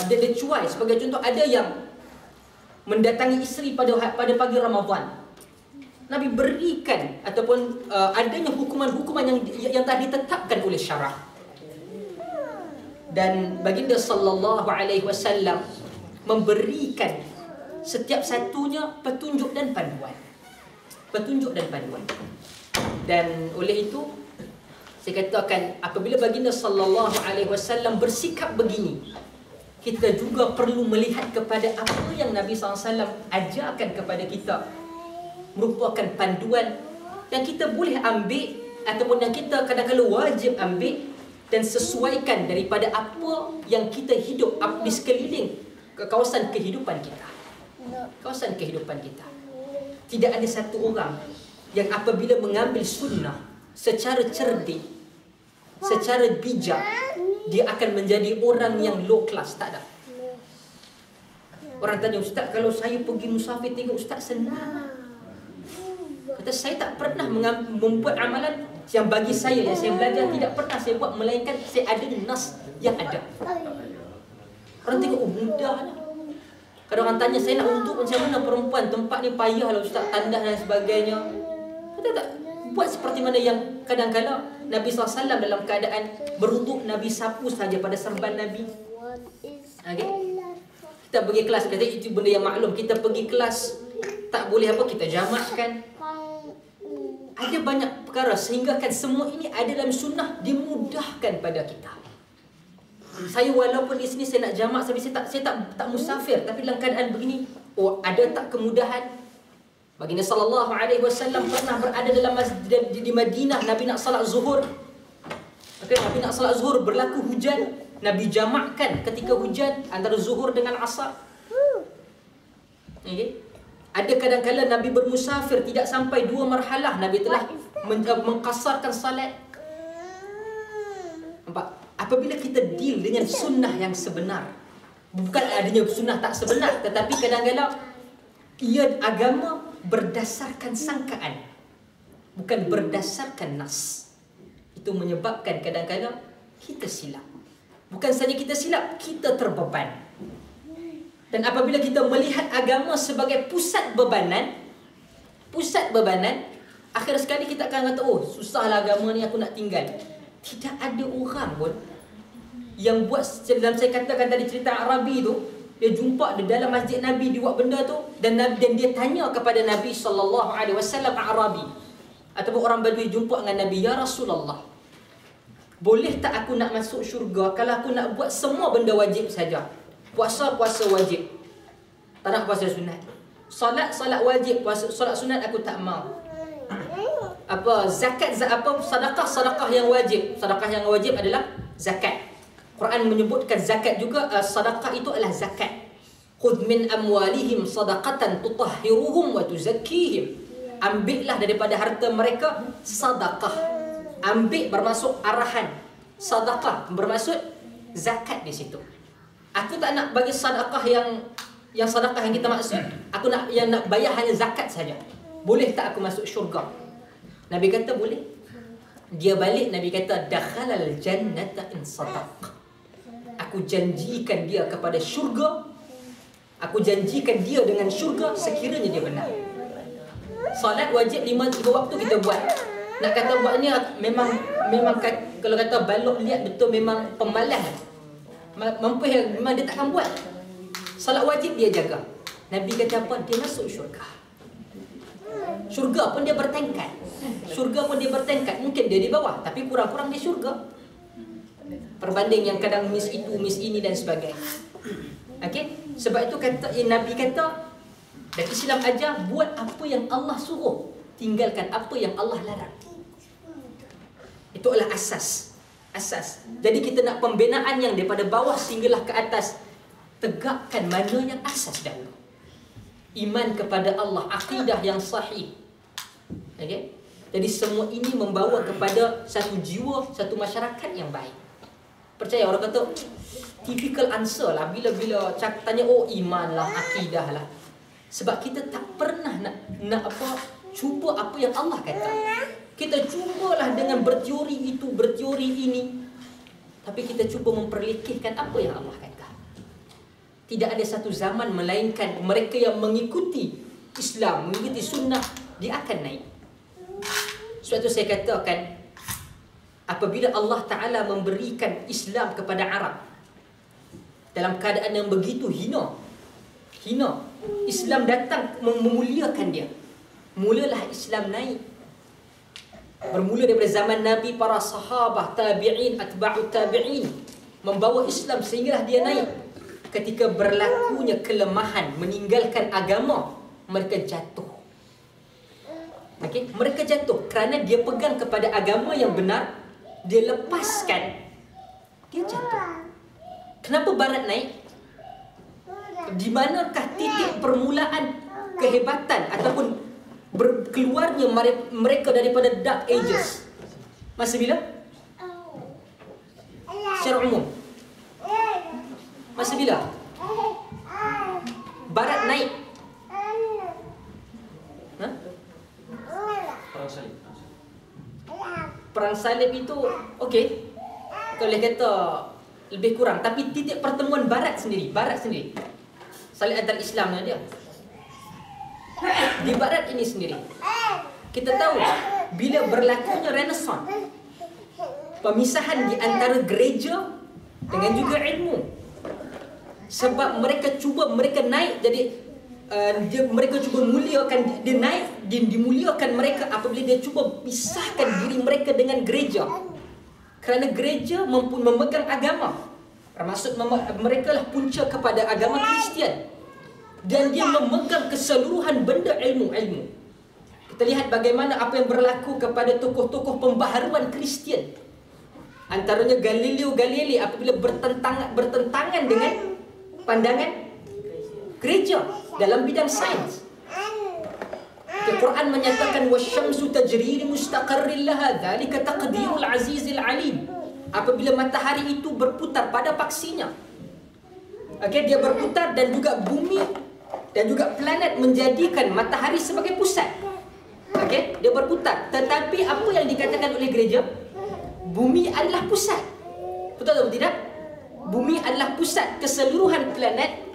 the choice. Sebagai contoh, ada yang mendatangi isteri pada pagi Ramadan. Nabi berikan ataupun adanya hukuman-hukuman yang telah ditetapkan oleh syarak. Dan baginda sallallahu alaihi wasallam memberikan setiap satunya petunjuk dan panduan. Petunjuk dan panduan. Dan oleh itu saya katakan, apabila baginda sallallahu alaihi wasallam bersikap begini, kita juga perlu melihat kepada apa yang Nabi SAW ajarkan kepada kita, merupakan panduan yang kita boleh ambil ataupun yang kita kadang-kadang wajib ambil dan sesuaikan daripada apa yang kita hidup di sekeliling kawasan kehidupan kita. Kawasan kehidupan kita. Tidak ada satu orang yang apabila mengambil sunnah secara cerdik, secara bijak, dia akan menjadi orang yang low class. Tak ada. Orang tanya, "Ustaz, kalau saya pergi musafir tengok Ustaz senang." Kata, "Saya tak pernah membuat amalan yang bagi saya, yang saya belajar, tidak pernah saya buat, melainkan saya ada nas yang ada." Orang tengok, "Oh, mudah lah." Kalau orang tanya, "Saya nak untuk macam mana perempuan, tempat ni payah lah Ustaz, tandas dan sebagainya." Kata, "Tak, buat seperti mana yang kadang-kadang Nabi SAW dalam keadaan berwuduk, Nabi sapu saja pada serban Nabi." Okay? Kita pergi kelas, kata itu benda yang maklum. Kita pergi kelas, tak boleh apa, kita jamakkan. Ada banyak perkara sehingga kan semua ini ada dalam sunnah, dimudahkan pada kita. Saya walaupun di sini saya nak jamak, tapi saya tak musafir, tapi dalam keadaan begini, oh, ada tak kemudahan? Baginda sallallahu alaihi wasallam pernah berada dalam masjid di Madinah, Nabi nak salat zuhur. Okay, Nabi nak salat zuhur, berlaku hujan, Nabi jamakkan ketika hujan antara zuhur dengan asar. Okay. Ada kadang-kadang Nabi bermusafir tidak sampai 2 marhalah, Nabi telah mengkasarkan salat. Nampak? Apabila kita deal dengan sunnah yang sebenar, bukan adanya sunnah tak sebenar, tetapi kadang-kadang ia agama berdasarkan sangkaan, bukan berdasarkan nas. Itu menyebabkan kadang-kadang kita silap. Bukan saja kita silap, kita terbeban. Dan apabila kita melihat agama sebagai pusat bebanan, akhir sekali kita akan kata, "Oh, susahlah agama ni, aku nak tinggal." Tidak ada orang pun yang buat, dalam saya katakan tadi cerita Arabi tu, dia jumpa di dalam masjid Nabi, dia buat benda tu, dan dia tanya kepada Nabi SAW, Arabi ataupun orang Badui jumpa dengan Nabi, ya Rasulullah, boleh tak aku nak masuk syurga kalau aku nak buat semua benda wajib saja? Puasa wajib, tak nak puasa sunat. Solat wajib, solat sunat aku tak mau. Zakat sedekah yang wajib. Sedekah yang wajib adalah zakat. Quran menyebutkan zakat juga, sedekah itu adalah zakat. Khudh min amwalihim sadaqatan tutahhiruhum wa tuzakkihim. Ambillah daripada harta mereka sedekah. Ambil bermaksud arahan, sedekah bermaksud zakat di situ. Aku tak nak bagi sedekah yang sedekah yang kita maksud. Aku nak bayar hanya zakat saja. Boleh tak aku masuk syurga? Nabi kata boleh. Dia balik, Nabi kata dakhalal jannata in sadaq. Aku janjikan dia kepada syurga. Aku janjikan dia dengan syurga sekiranya dia benar. Salat wajib 5 waktu kita buat. Nak kata buat ni memang kalau kata balok lihat betul memang pemalas. Memang dia takkan buat. Salat wajib dia jaga. Nabi kata apa? Dia masuk syurga. Syurga pun dia bertingkat. Mungkin dia di bawah, tapi kurang-kurang di syurga. Perbanding yang kadang miss itu, miss ini dan sebagainya. Okey? Sebab itu Nabi kata, dan Islam ajar buat apa yang Allah suruh, tinggalkan apa yang Allah larang. Itu adalah asas. Jadi kita nak pembinaan yang daripada bawah sehinggalah ke atas. Tegakkan mana yang asas dahulu. Iman kepada Allah, akidah yang sahih. Okey? Jadi semua ini membawa kepada satu jiwa, satu masyarakat yang baik. Percaya, orang kata typical answer lah bila tanya iman lah, akidah lah. Sebab kita tak pernah nak cuba apa yang Allah kata. Kita cubalah dengan berteori itu, berteori ini, tapi kita cuba memperlekehkan apa yang Allah kata. Tidak ada satu zaman melainkan mereka yang mengikuti Islam, mengikuti sunnah, dia akan naik. Sebab itu saya katakan, apabila Allah Ta'ala memberikan Islam kepada Arab dalam keadaan yang begitu hina, Islam datang memuliakan dia. Mulalah Islam naik. Bermula daripada zaman Nabi, para sahabah, tabi'in, atba'ut tabi'in membawa Islam sehinggalah dia naik. Ketika berlakunya kelemahan, meninggalkan agama, mereka jatuh. Okay? Mereka jatuh kerana dia pegang kepada agama yang benar, dia lepaskan, dia jatuh. Kenapa Barat naik? Di manakah titik permulaan kehebatan ataupun berkeluarnya mereka daripada Dark Ages? Masa bila? Secara umum, masa bila Barat naik? Perang salib itu okey, kalau kata lebih kurang, tapi titik pertemuan Barat sendiri, salib antara Islam dan dia di Barat ini sendiri. Kita tahu bila berlakunya Renaissance, pemisahan di antara gereja dengan juga ilmu. Sebab mereka naik, jadi mereka cuba muliakan, dia naik, dimuliakan mereka apabila dia cuba pisahkan diri mereka dengan gereja. Kerana gereja memegang agama, termasuk mereka lah punca kepada agama Kristian, dan dia memegang keseluruhan benda ilmu. Kita lihat bagaimana apa yang berlaku kepada tokoh-tokoh pembaharuan Kristian. Antaranya Galileo Galilei apabila bertentangan dengan pandangan gereja dalam bidang sains. Al-Quran menyatakan wasyamsu tajri li mustaqarrin laha dzalika taqdirul azizil alim. Apabila matahari itu berputar pada paksinya. Okey, dia berputar dan juga bumi dan juga planet menjadikan matahari sebagai pusat. Okey, dia berputar. Tetapi apa yang dikatakan oleh gereja? Bumi adalah pusat. Betul atau tidak? Bumi adalah pusat, keseluruhan planet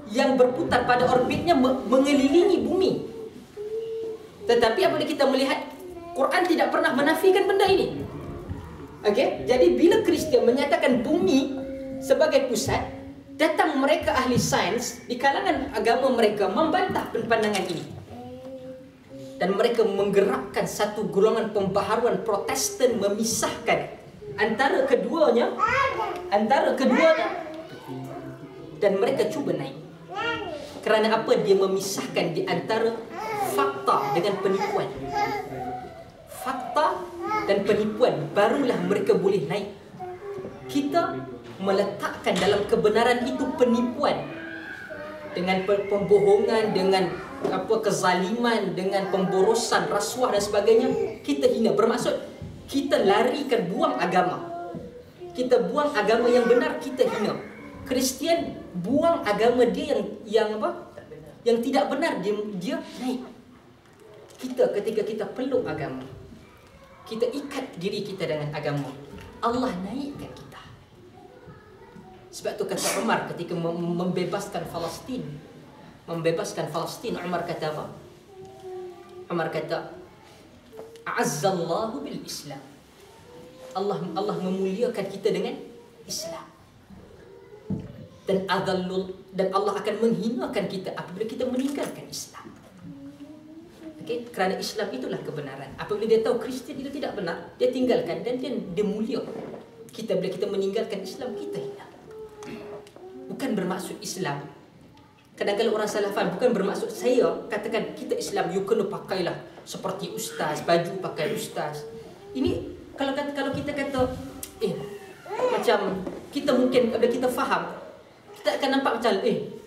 yang berputar pada orbitnya mengelilingi bumi. Tetapi apabila kita melihat, Quran tidak pernah menafikan benda ini. Okey, jadi bila Kristian menyatakan bumi sebagai pusat, datang mereka ahli sains di kalangan agama mereka membantah pandangan ini. Dan mereka menggerakkan satu golongan pembaharuan Protestan memisahkan antara keduanya, dan mereka cuba naik. Kerana apa? Dia memisahkan di antara fakta dengan penipuan. Fakta dan penipuan, barulah mereka boleh naik. Kita meletakkan dalam kebenaran itu penipuan dengan pembohongan, dengan kezaliman, dengan pemborosan, rasuah dan sebagainya. Kita hina. Bermaksud kita larikan, buang agama. Kita buang agama yang benar, kita hina. Kristian buang agama dia yang tidak benar, dia naik. Kita ketika kita peluk agama, kita ikat diri kita dengan agama, Allah naikkan kita. Sebab tu kata Umar ketika membebaskan Palestin, Umar kata apa? Umar kata, A'azzallahu bil Islam. Allah memuliakan kita dengan Islam. Dan Allah akan menghinakan kita apabila kita meninggalkan Islam. Okay? Kerana Islam itulah kebenaran. Apabila dia tahu Kristian itu tidak benar, dia tinggalkan dan dia mulia. Kita bila kita meninggalkan Islam, kita hina. Bukan bermaksud Islam. Kadang-kadang orang salafan bukan bermaksud saya katakan kita Islam, you kena pakailah seperti ustaz, baju pakai ustaz. Ini kalau kita kata macam kita mungkin bila kita faham, kita akan nampak macam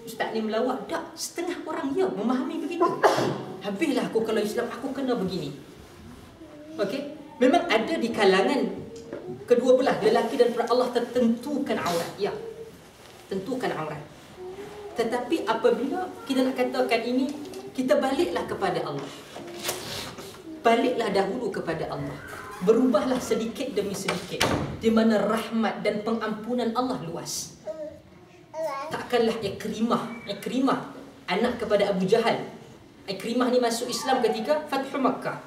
ustaz ni melawak. Tak, setengah orang dia memahami begitu. Habislah aku kalau Islam aku kena begini. Okey? Memang ada di kalangan kedua belah, lelaki dan perempuan, Allah tertentukan aurat. Ya. Tentukan aurat. Tetapi apabila kita nak katakan ini, kita baliklah kepada Allah. Baliklah dahulu kepada Allah. Berubahlah sedikit demi sedikit, di mana rahmat dan pengampunan Allah luas. Takkanlah Ikrimah anak kepada Abu Jahal. Ikrimah ni masuk Islam ketika Fathu Makkah.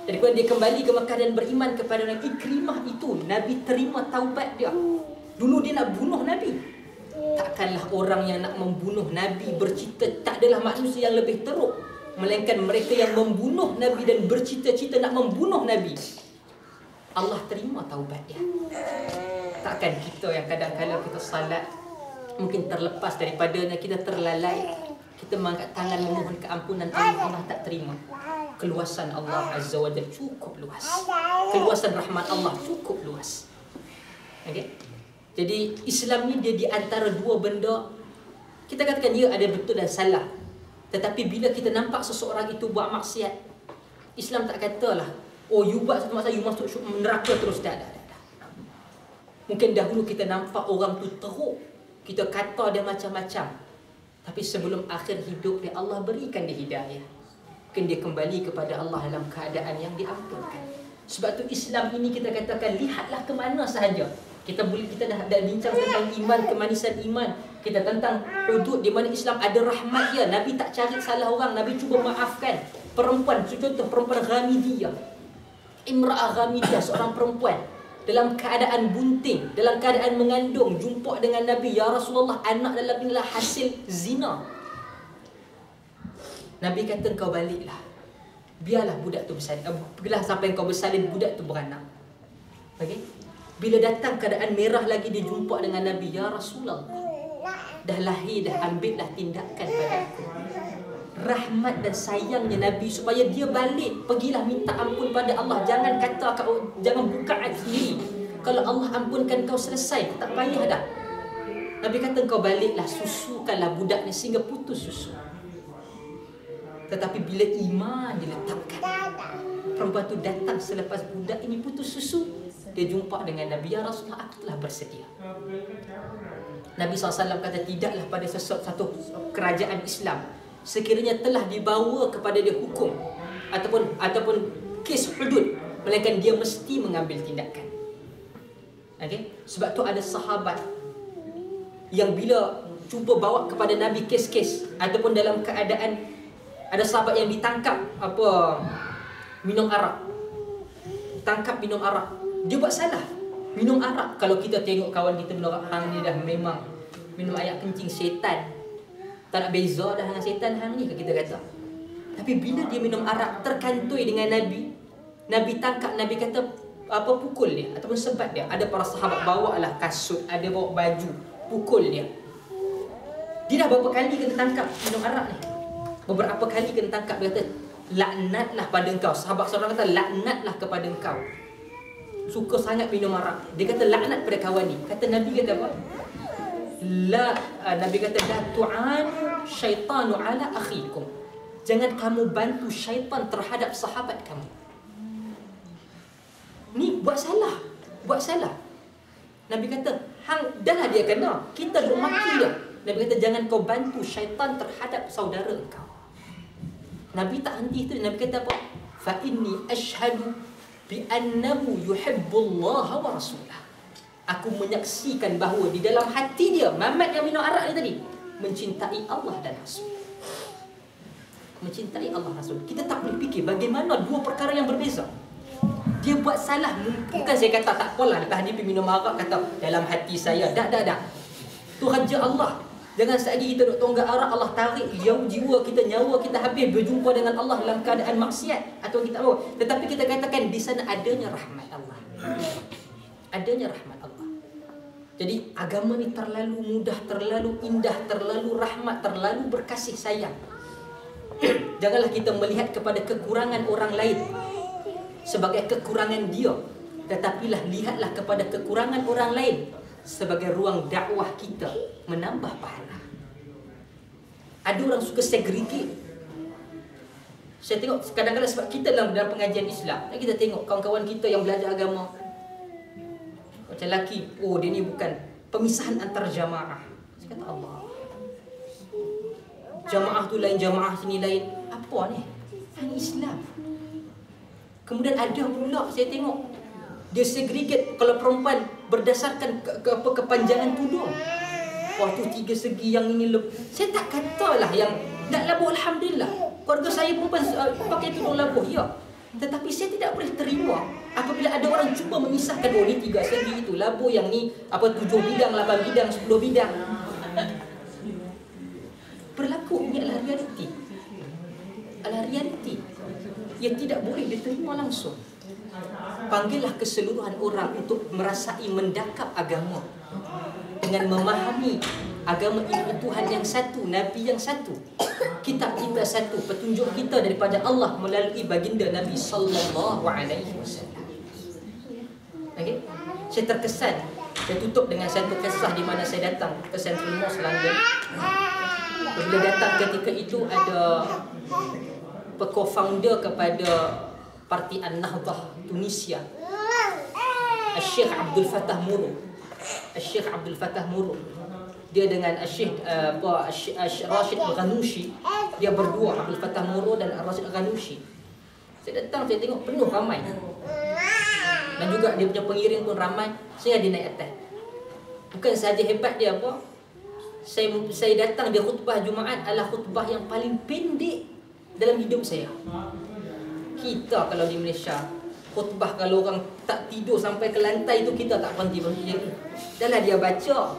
Jadi kalau dia kembali ke Makkah dan beriman kepada Nabi, Ikrimah itu Nabi terima taubat dia. Dulu dia nak bunuh Nabi. Takkanlah orang yang nak membunuh Nabi bercita, tak adalah manusia yang lebih teruk, melainkan mereka yang membunuh Nabi dan bercita-cita nak membunuh Nabi. Allah terima taubat dia. Takkan kita yang kadang-kadang kita salat mungkin terlepas daripadanya, kita terlalai, kita mengangkat tangan memohon keampunan Allah, Allah tak terima. Keluasan Allah Azza wa Jalla cukup luas. Keluasan rahmat Allah cukup luas. Okey? Jadi Islam ni dia di antara dua benda. Kita katakan dia ada betul dan salah. Tetapi bila kita nampak seseorang itu buat maksiat, Islam tak katalah, oh you buat satu maksiat you masuk neraka terus. Tak. Mungkin dahulu kita nampak orang tu teruk, kita kata dia macam-macam. Tapi sebelum akhir hidup dia, Allah berikan dia hidayah. Mungkin dia kembali kepada Allah dalam keadaan yang diampunkan. Sebab tu Islam ini kita katakan, lihatlah ke mana sahaja. Kita dah bincang tentang iman, kemanisan iman. Kita tentang hudud di mana Islam ada rahmat dia. Nabi tak cari salah orang, Nabi cuba maafkan. Perempuan, contoh perempuan Ghamidiyah. Imra'ah Ghamidiyah, seorang perempuan dalam keadaan bunting, dalam keadaan mengandung, jumpa dengan Nabi, ya Rasulullah, anak dalam inilah hasil zina. Nabi kata, kau baliklah, biarlah budak tu bersalin. Biarlah sampai kau bersalin, budak tu beranak. Okey? Bila datang keadaan merah lagi, dia jumpa dengan Nabi, ya Rasulullah, dah lahir, dah ambillah tindakan pada aku. Rahmat dan sayangnya Nabi supaya dia balik, pergilah minta ampun pada Allah. Jangan kata jangan buka aib sendiri. Kalau Allah ampunkan kau selesai, tak payah dah. Nabi kata kau baliklah, susukanlah budak ni sehingga putus susu. Tetapi bila iman diletakkan, perempuan tu datang selepas budak ini putus susu, dia jumpa dengan Nabi, ya Rasulullah, aku telah bersedia. Nabi SAW kata, tidaklah pada satu kerajaan Islam sekiranya telah dibawa kepada dia hukum ataupun kes hudud, melainkan dia mesti mengambil tindakan. Okay? Sebab tu ada sahabat yang bila cuba bawa kepada Nabi kes-kes ataupun dalam keadaan, ada sahabat yang ditangkap minum arak. Tangkap minum arak. Dia buat salah. Minum arak. Kalau kita tengok kawan kita minum arak, hang ni dah memang minum air kencing setan. Tak nak beza dah dengan setan hang ni kita kata. Tapi bila dia minum arak terkantoi dengan Nabi, Nabi tangkap, Nabi kata apa, pukul dia ataupun sebat dia. Ada para sahabat bawa lah kasut, ada bawa baju, pukul dia. Dia dah berapa kali kena tangkap minum arak ni. Beberapa kali kena tangkap. Dia kata, laknatlah pada engkau. Sahabat-sahabat kata, laknatlah kepada engkau. Suka sangat minum arak. Dia kata laknat pada kawan ni. Kata Nabi kata apa? Nabi kata la tu'anu syaitanu ala akhikum. Jangan kamu bantu syaitan terhadap sahabat kamu. Ni buat salah. Buat salah. Nabi kata, hang dah lah dia kena. Kita duk maki dia. Nabi kata jangan kau bantu syaitan terhadap saudara engkau. Nabi tak henti tu. Nabi kata apa? Fa inni ashhadu bi annahu yuhibbullaha wa rasulah. Aku menyaksikan bahawa di dalam hati dia, Mamat yang minum arak ni tadi, mencintai Allah dan Rasul. Mencintai Allah Rasul. Kita tak boleh fikir bagaimana dua perkara yang berbeza. Dia buat salah. Bukan saya kata tak apalah, lepas dia pergi minum arak kata dalam hati saya. Dah. Tu raja Allah. Jangan sekali kita duk tonggak arak, Allah tarik jauh jiwa kita, nyawa kita habis berjumpa dengan Allah dalam keadaan maksiat atau kita apa. Tetapi kita katakan di sana adanya rahmat Allah. Adanya rahmat Allah. Jadi agama ni terlalu mudah, terlalu indah, terlalu rahmat, terlalu berkasih sayang. Janganlah kita melihat kepada kekurangan orang lain sebagai kekurangan dia, tetapilah lihatlah kepada kekurangan orang lain sebagai ruang dakwah kita menambah pahala. Ada orang suka segregate. Saya tengok kadang-kadang sebab kita dalam pengajian Islam, kita tengok kawan-kawan kita yang belajar agama, macam lelaki, oh dia ni bukan, pemisahan antar jamaah. Saya kata Allah, jamaah tu lain, jamaah sini lain. Apa ni? Ini Islam. Kemudian ada pula saya tengok dia segregate kalau perempuan berdasarkan kepanjangan tudung. Wah tu 3 segi, yang ini saya tak katalah yang nak labuh, alhamdulillah. Keluarga saya perempuan pakai tudung labuh, ya. Tetapi saya tidak boleh terima apabila ada orang cuba memisahkan, oh ni 3 segi, itu labuh, yang ni apa 7 bidang, 8 bidang, 10 bidang. Berlaku ini adalah realiti. Adalah realiti. Ia tidak boleh diterima langsung. Panggillah keseluruhan orang untuk merasai mendakap agama dengan memahami agama ini Tuhan yang satu, Nabi yang satu, kitab kita satu, petunjuk kita daripada Allah melalui baginda Nabi sallallahu alaihi wasallam. Okey, saya terkesan. Saya tutup dengan satu kisah di mana saya datang ke Central Mosque London. Bila datang ketika itu ada co-founder kepada Parti An-Nahdah Tunisia, Syekh Abdul Fattah Muru. Syekh Abdul Fattah Muru. Dia dengan Syekh Rashid Al-Ghanouchi. Dia berdua, Abdul Fattah Muru dan Rashid Al-Ghanouchi. Saya datang, saya tengok penuh ramai. Dan juga dia punya pengiring pun ramai. Saya ada naik atas. Bukan sahaja hebat dia apa, saya datang, dia khutbah Jumaat adalah khutbah yang paling pendek dalam hidup saya. Kita kalau di Malaysia, khutbah kalau orang tak tidur sampai ke lantai tu, kita tak berhenti. Dah lah dia baca.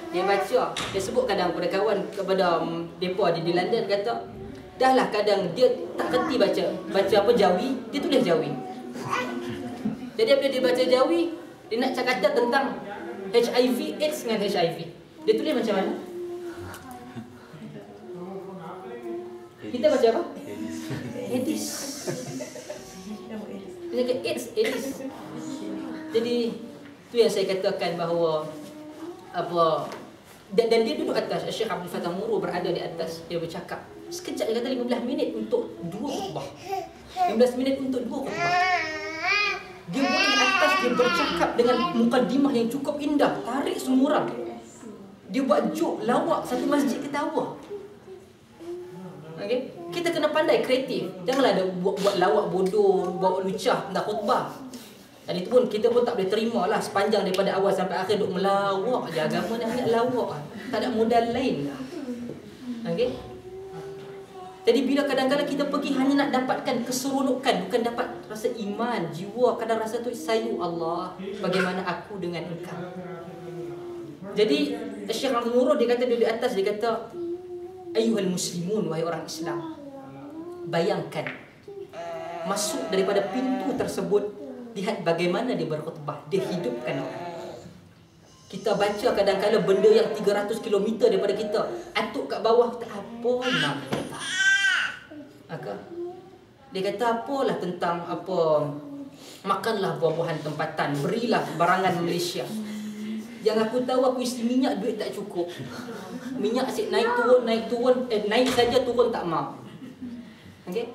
Dia sebut kadang pada kawan, kepada mereka di London, kata dah lah kadang dia tak kerti baca apa Jawi, dia tulis Jawi. Jadi bila dia baca Jawi, dia nak cakap tentang HIV, AIDS dengan HIV, dia tulis macam mana? Kita baca apa? AIDS. Dia cakap AIDS. Jadi tu yang saya katakan bahawa apa, dan dia duduk atas, Syekh Abdul Fattah Muru berada di atas, dia bercakap sekejap, dia kata 15 minit untuk 2 khutbah. 15 minit untuk 2 khutbah. Dia boleh di atas, dia bercakap dengan mukadimah yang cukup indah, tarik semua orang. Dia buat joke, lawak, satu masjid ketawa. Okay? Kita kena pandai kreatif. Janganlah ada buat lawak bodoh, buat lucah nak khutbah. Dan itu pun kita pun tak boleh terima lah. Sepanjang daripada awal sampai akhir duk melawak je. Agama ni hanya lawak, tak ada modal lain lah. Okay? Jadi bila kadang-kadang kita pergi hanya nak dapatkan keseronokan, bukan dapat rasa iman, jiwa, kadang rasa tu sayu Allah, bagaimana aku dengan engkau. Jadi Syekh Abdul Nurul dia kata di atas, dia kata ayyuhal muslimun, wahai orang Islam, bayangkan masuk daripada pintu tersebut, lihat bagaimana dia berkhutbah, dia hidupkan orang. Kita baca kadang-kadang benda yang 300 km daripada kita, atuk kat bawah, tak apa nak kata. Dia kata apalah tentang apa, makanlah buah-buahan tempatan, berilah barangan Malaysia. Yang aku tahu, aku isi minyak, duit tak cukup. Minyak asyik naik turun, naik saja turun tak mau. Okey?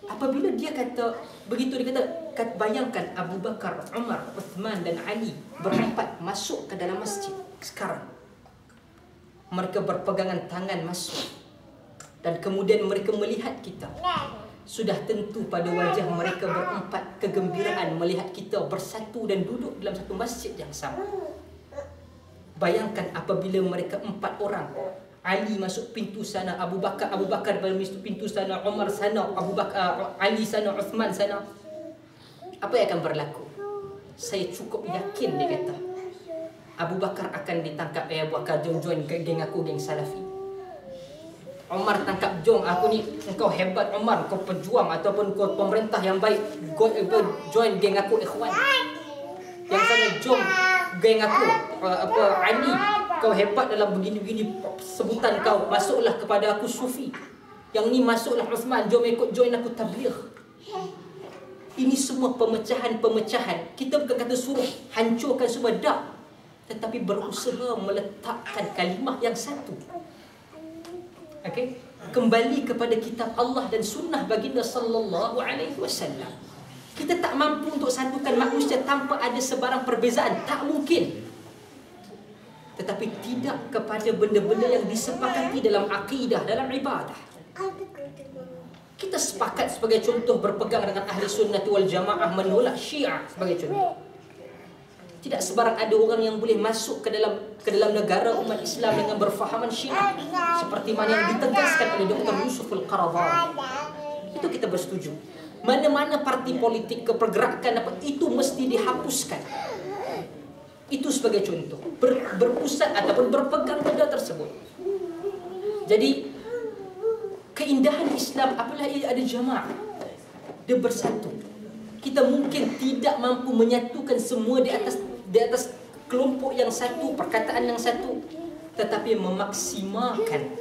Apabila dia kata begitu, dia kata bayangkan Abu Bakar, Umar, Uthman dan Ali berempat masuk ke dalam masjid sekarang. Mereka berpegangan tangan masuk. Dan kemudian mereka melihat kita. Sudah tentu pada wajah mereka berempat kegembiraan melihat kita bersatu dan duduk dalam satu masjid yang sama. Bayangkan apabila mereka 4 orang, Ali masuk pintu sana, Abu Bakar masuk pintu sana, Umar sana, Ali sana, Uthman sana. Apa yang akan berlaku? Saya cukup yakin, dia kata, Abu Bakar akan ditangkap, Abu Bakar join geng aku, geng Salafi. Umar tangkap, jom aku ni, engkau hebat Umar, kau pejuang ataupun kau pemerintah yang baik, join geng aku ikhwan. Yang sana, jom geng aku, Ali, kau hebat dalam begini-begini sebutan kau, masuklah kepada aku sufi. Yang ni masuklah Uthman, jom ikut join aku tabligh. Ini semua pemecahan-pemecahan. Kita bukan kata suruh hancurkan semua, dak, tetapi berusaha meletakkan kalimah yang satu. Okey, kembali kepada kitab Allah dan sunnah baginda sallallahu alaihi wasallam. Kita tak mampu untuk satukan manusia tanpa ada sebarang perbezaan, tak mungkin. Tetapi tidak kepada benda-benda yang disepakati dalam akidah, dalam ibadah. Kita sepakat sebagai contoh berpegang dengan ahli sunnah wal jamaah, menolak Syiah sebagai contoh. Tidak sebarang ada orang yang boleh masuk ke dalam negara umat Islam dengan berfahaman Syiah, seperti mana yang ditegaskan oleh Dr. Yusuf Al-Qaradawi. Itu kita bersetuju. Mana-mana parti politik, kepergerakan apa itu mesti dihapuskan. Itu sebagai contoh. Berpusat ataupun berpegang pada tersebut. Jadi keindahan Islam apabila ada jamaah, dia bersatu. Kita mungkin tidak mampu menyatukan semua di atas kelompok yang satu, perkataan yang satu, tetapi memaksimalkan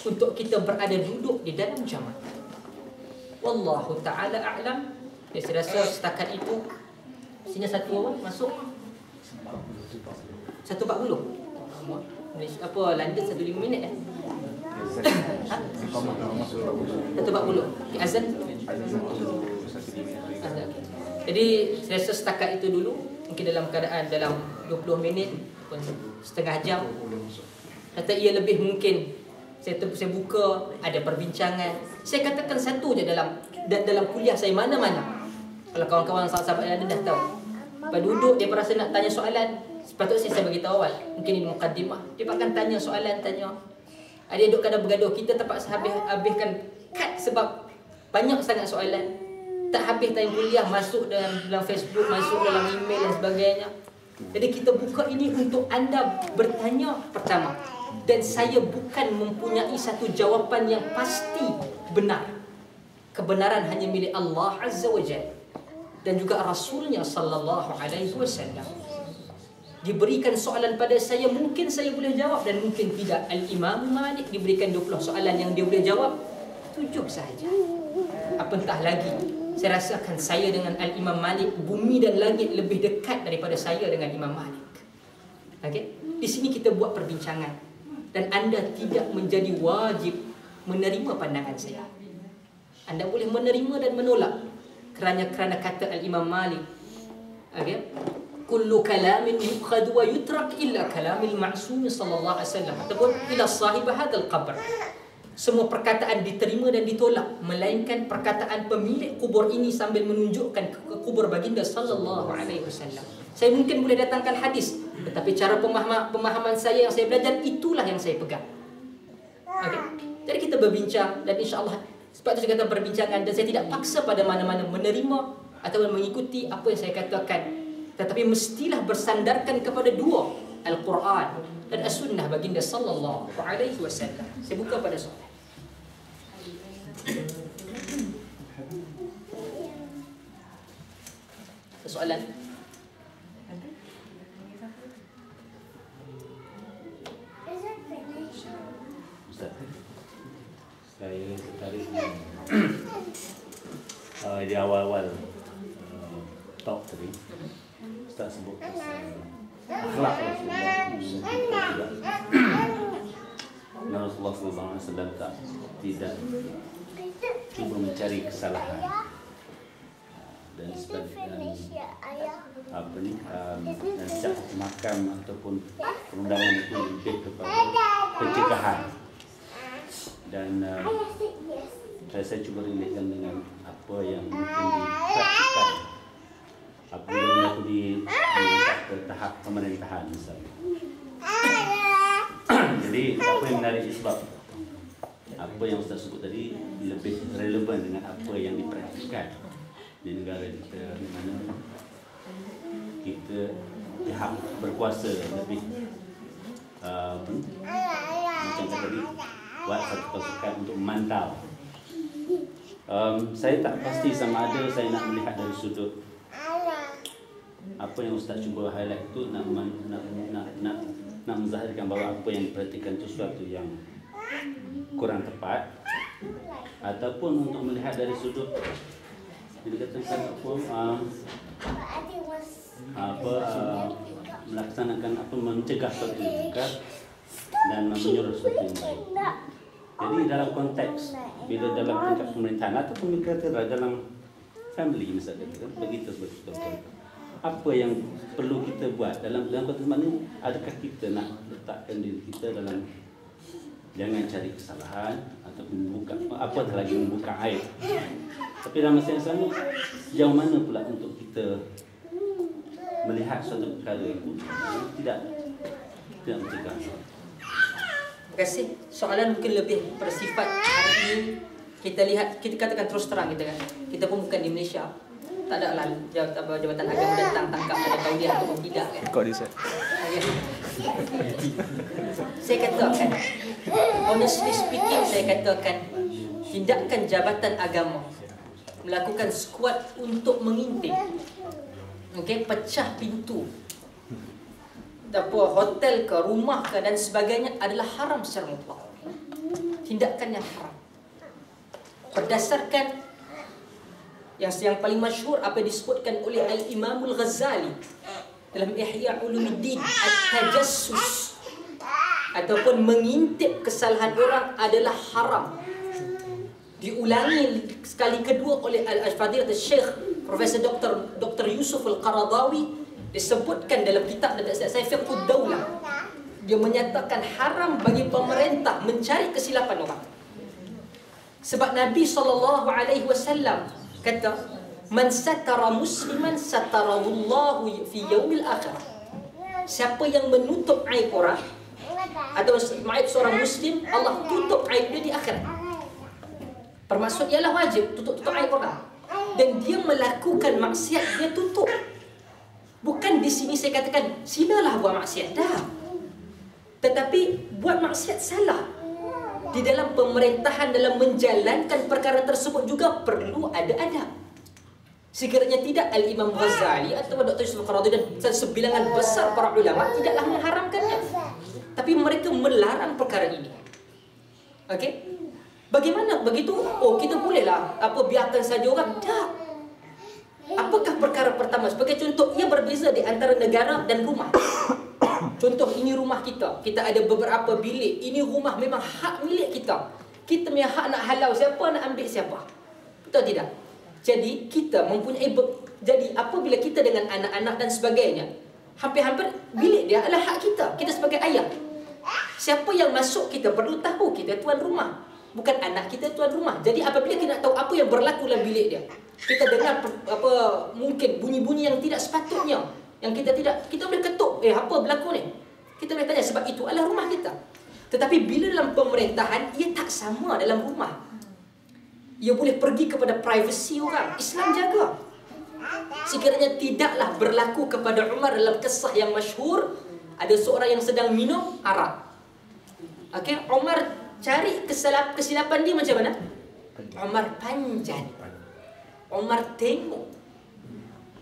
untuk kita berada duduk di dalam jamaah. Wallahu ta'ala a'lam. Saya rasa setakat itu. Sini satu orang masuk 1.40. Apa London 1.5 minit 1.40. Azan. Jadi saya rasa setakat itu dulu. Mungkin dalam keadaan dalam 20 minit pun setengah jam, kata ia lebih mungkin saya buka, ada perbincangan. Saya katakan satu je dalam kuliah saya mana-mana. Kalau kawan-kawan sahabat yang ada dah tahu, lepas duduk dia rasa nak tanya soalan, sepatutnya saya beritahu awal, mungkin ini mukaddimah. Dia akan tanya soalan, tanya. Ada duduk kadang bergaduh, kita terpaksa habiskan cut sebab banyak sangat soalan. Tak habis time kuliah, masuk dalam Facebook, masuk dalam email dan sebagainya. Jadi kita buka ini untuk anda bertanya pertama. Dan saya bukan mempunyai satu jawapan yang pasti benar. Kebenaran hanya milik Allah Azza wa Jalla dan juga Rasulnya sallallahu alaihi wasallam. Diberikan soalan pada saya, mungkin saya boleh jawab dan mungkin tidak. Al-Imam Malik diberikan 20 soalan yang dia boleh jawab 7 sahaja. Apatah lagi, saya rasakan saya dengan Al-Imam Malik, bumi dan langit lebih dekat daripada saya dengan Imam Malik. Okey? Di sini kita buat perbincangan dan anda tidak menjadi wajib menerima pandangan saya. Anda boleh menerima dan menolak kerana kata Al-Imam Malik. Okey? Kullu kalamin yukhadhu wa yutrak illa kalamil ma'sum sallallahu alaihi wasallam ataupun ila sahib hadzal qabr. Semua perkataan diterima dan ditolak melainkan perkataan pemilik kubur ini sambil menunjukkan ke kubur baginda sallallahu alaihi wasallam. Saya mungkin boleh datangkan hadis, tetapi cara pemahaman saya yang saya belajar itulah yang saya pegang. Okey. Jadi kita berbincang dan insya-Allah sebab itu saya kata perbincangan, dan saya tidak paksa pada mana-mana menerima atau mengikuti apa yang saya katakan, tetapi mestilah bersandarkan kepada dua, Al-Quran dan As-Sunnah baginda sallallahu alaihi wasallam. Saya buka pada soalan. Soalan? Ustaz, saya tertarik di awal-awal talk tadi, Ustaz sebut pasal akhlak Rasulullah SAW tidak cuba mencari kesalahan dan dan sejak makam ataupun perundangan itu lebih kepada pencegahan. Dan saya cuba relatekan dengan apa yang mungkin dipraktikkan apabila aku diangkat ke tahap pemerintahan misalnya. Jadi apa yang menarik sebab apa yang Ustaz sebut tadi lebih relevan dengan apa yang dipraktikkan di negara kita, di mana kita pihak berkuasa lebih macam tadi buat satu pasukan untuk memantau. Saya tak pasti sama ada saya nak melihat dari sudut apa yang Ustaz cuba highlight itu nak menzahirkan bahawa apa yang diperhatikan itu sesuatu yang kurang tepat, ataupun untuk melihat dari sudut dikatakan melaksanakan apa, mencegah sesuatu yang bukan dan menyuruh sesuatu yang baik. Jadi dalam konteks bila dalam tingkat pemerintahan ataupun kata dalam family misalnya, begitu seperti itu. Apa yang perlu kita buat dalam konteks mana? Adakah kita nak letakkan diri kita dalam jangan cari kesalahan ataupun membuka apatah lagi membuka aib. Tapi dalam masa yang sama, sejauh mana pula untuk kita melihat suatu perkara itu tidak mencegah. Terima kasih. Soalan mungkin lebih bersifat hari ini. Kita lihat, kita katakan terus terang kita pun bukan di Malaysia. Tak ada lah jabatan agama datang tangkap ada tauliah ataupun tidak kan. Kau dia, Saya katakan, honestly speaking, saya katakan tindakan jabatan agama melakukan skuad untuk mengintip, pecah pintu hotel ke rumah ke dan sebagainya adalah haram secara mutlak. Tindakan yang haram berdasarkan yang paling masyhur apa disebutkan oleh Al-Imamul Ghazali dalam Ihya Ulumuddin, at-tajassus ataupun mengintip kesalahan orang adalah haram. Diulangi sekali kedua oleh Al-Fadilat Syekh Profesor Dr. Yusuf Al-Qaradawi, disebutkan dalam kitab saya Fiqhud Daulah. Dia menyatakan haram bagi pemerintah mencari kesilapan orang. Sebab Nabi SAW kata, man satara musliman satarallahu fi yaumil akhirah. Siapa yang menutup aib orang atau aib seorang muslim, Allah tutup aib dia di akhirat. Bermaksud ialah wajib tutup aib orang. Dan dia melakukan maksiat, dia tutup. Bukan di sini saya katakan silalah buat maksiat, dah. Tetapi buat maksiat salah. Di dalam pemerintahan, dalam menjalankan perkara tersebut juga perlu ada adab. Sekiranya tidak, Al-Imam Ghazali atau Dr. Yusuf Al-Qaradawi dan sebilangan besar para ulama tidaklah mengharamkannya, tapi mereka melarang perkara ini. Okey? Bagaimana begitu? Oh, kita bolehlah biarkan saja orang. Tak. Apakah perkara pertama? Sebagai contoh, ia berbeza di antara negara dan rumah. Contoh, ini rumah kita. Kita ada beberapa bilik. Ini rumah memang hak milik kita. Kita punya hak nak halau siapa, nak ambil siapa. Betul tidak? Jadi, kita mempunyai... Jadi, apabila kita dengan anak-anak dan sebagainya, hampir-hampir bilik dia adalah hak kita. Kita sebagai ayah. Siapa yang masuk, kita perlu tahu. Kita tuan rumah. Bukan anak kita tuan rumah. Jadi, apabila kita nak tahu apa yang berlaku dalam bilik dia, kita dengar mungkin bunyi-bunyi yang tidak sepatutnya, yang kita boleh ketuk, apa berlaku ni? Kita boleh tanya, sebab itu adalah rumah kita. Tetapi bila dalam pemerintahan, ia tak sama dalam rumah. Ia boleh pergi kepada privasi orang. Islam jaga. Sekiranya tidaklah berlaku kepada Umar dalam kisah yang masyhur, ada seorang yang sedang minum arak. Okey, Umar cari kesilapan dia macam mana? Umar panjat. Umar tengok.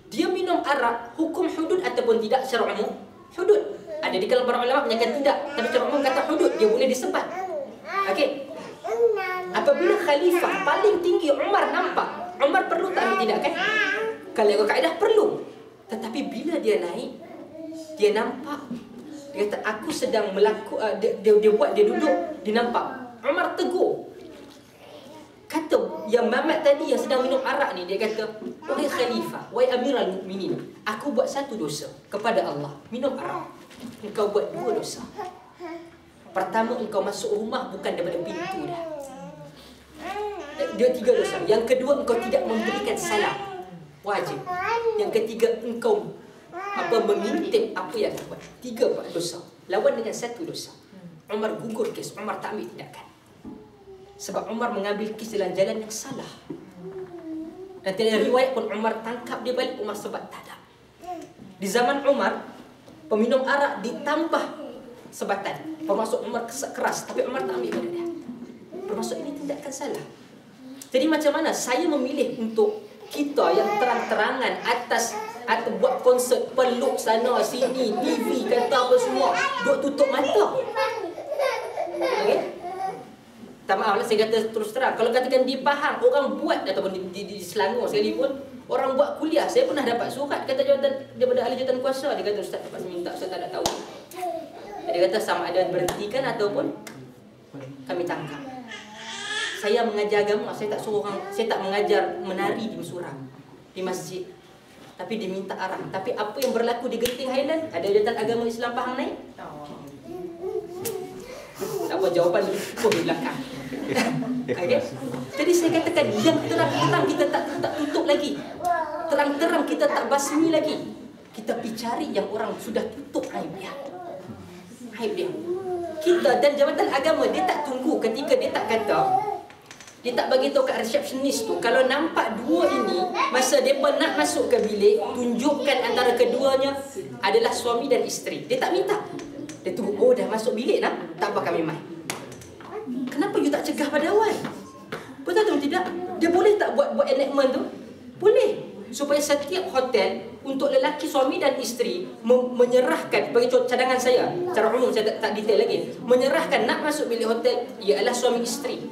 Dia minum arak, hukum hudud ataupun tidak secara umum? Hudud. Ada di kalangan para ulama menyatakan tidak, tapi secara umum kata hudud, dia boleh disebat. Okey. Apabila khalifah paling tinggi Umar nampak, Umar perlu tak ambil tindakan? Kalau ikut kaedah perlu. Tetapi bila dia naik, dia nampak, dia kata aku sedang dia buat, dia duduk, dia nampak. Umar tegur. Kata yang Mamat tadi yang sedang minum arak ni, dia kata, wahai khalifah, wahai amirul mukminin, aku buat satu dosa kepada Allah, minum arak. Engkau buat dua dosa. Pertama, engkau masuk rumah bukan daripada pintu dah. Dia tiga dosa. Yang kedua, engkau tidak memberikan salam, wajib. Yang ketiga, engkau mengintip apa yang kau buat. Tiga dosa. Lawan dengan satu dosa. Umar gugur kes. Umar tak ambil tindakan. Sebab Umar mengambil kes dalam jalan yang salah. Dan tiada riwayat pun Umar tangkap dia balik. Umar sebab tak ada. Di zaman Umar, peminum arak ditambah sebatan. Bermaksud Umar keras, tapi Umar tak ambil pada dia. Bermaksud ini tindakan salah. Jadi macam mana saya memilih untuk kita yang terang-terangan atas atau buat konsert, peluk sana sini, TV kata apa semua, duk tutup mata. Okey? Tak maaf lah saya kata terus terang. Kalau katakan di Pahang orang buat ataupun di Selangor sekalipun orang buat kuliah, saya pernah dapat surat kata jawatan daripada ahli jawatan kuasa, dia kata ustaz dapat minta, saya tak tahu. Dia kata sama ada berhentikan ataupun kami tangkap. Saya mengajar agama, saya tak suruh orang, saya tak mengajar menari di Mesurang, di masjid. Tapi diminta arang. Tapi apa yang berlaku di Genting Highland, ada jawatan agama Islam Pahang naik? Tak apa, jawapan di belakang. Okay? Jadi saya katakan yang terang-terang kita tak tutup lagi. Terang-terang kita tak basmi lagi. Kita pergi cari yang orang sudah tutup aib dia. Aib dia. Kita dan jabatan agama, dia tak tunggu ketika dia tak kata, dia tak bagi tahu kat resepsionis tu, kalau nampak dua ini, masa mereka nak masuk ke bilik, tunjukkan antara keduanya adalah suami dan isteri. Dia tak minta. Dia tunggu, oh dah masuk bilik nak? Tak apa, kami mai. Kenapa you tak cegah pada awal? Betul atau tidak? Dia boleh tak buat enactment tu? Boleh. Supaya setiap hotel untuk lelaki suami dan isteri menyerahkan, bagi cadangan saya, secara umum saya tak detail lagi, menyerahkan nak masuk bilik hotel ialah suami isteri.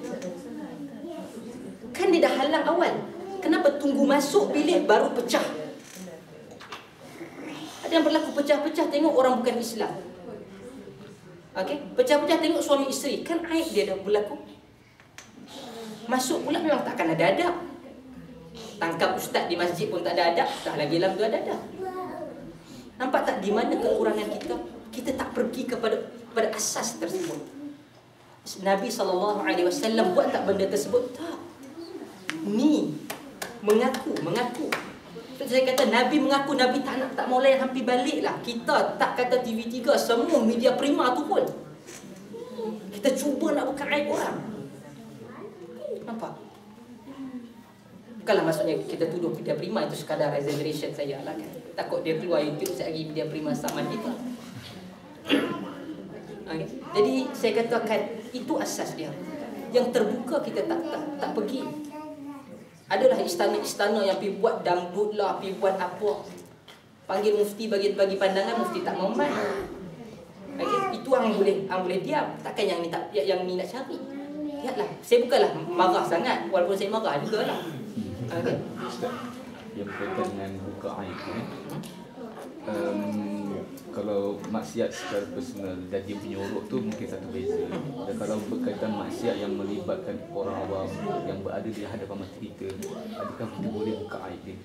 Kan dia dah halang awal. Kenapa tunggu masuk bilik baru pecah? Ada yang berlaku pecah-pecah tengok orang bukan Islam. Okey, pecah-pecah tengok suami isteri, kan aib dia dah berlaku. Masuk pula memang takkan ada adab. Tangkap ustaz di masjid pun tak ada adab, dah lagi dalam tu ada adab. Nampak tak di mana kekurangan kita? Kita tak pergi kepada asas tersebut. Nabi SAW buat tak benda tersebut? Tak. Ni mengaku. Saya kata Nabi mengaku, Nabi tak mau layan hampir balik lah. Kita tak kata TV3, semua media prima tu pun kita cuba nak buka aib orang. Nampak? Bukanlah maksudnya kita tuduh media prima itu sekadar exaggeration saja lah kan. Takut dia keluar YouTube sekali media prima sama kita. Okay. Jadi saya katakan itu asas dia. Yang terbuka kita tak pergi. Adalah istana-istana yang pergi buat dangdut lah, pergi buat apa. Panggil mufti bagi pandangan, mufti tak mau mai. Okay? Itu orang boleh diam. Takkan yang ni nak cari. Lihatlah, saya bukanlah marah sangat, walaupun saya marah jugalah. Okay. Yang berkaitan dengan buka aib ni, kalau maksiat secara personal dan dia punya urut tu mungkin satu beza. Dan kalau berkaitan maksiat yang melibatkan orang awam yang berada di hadapan mata kita, adakah kita boleh buka aib dia?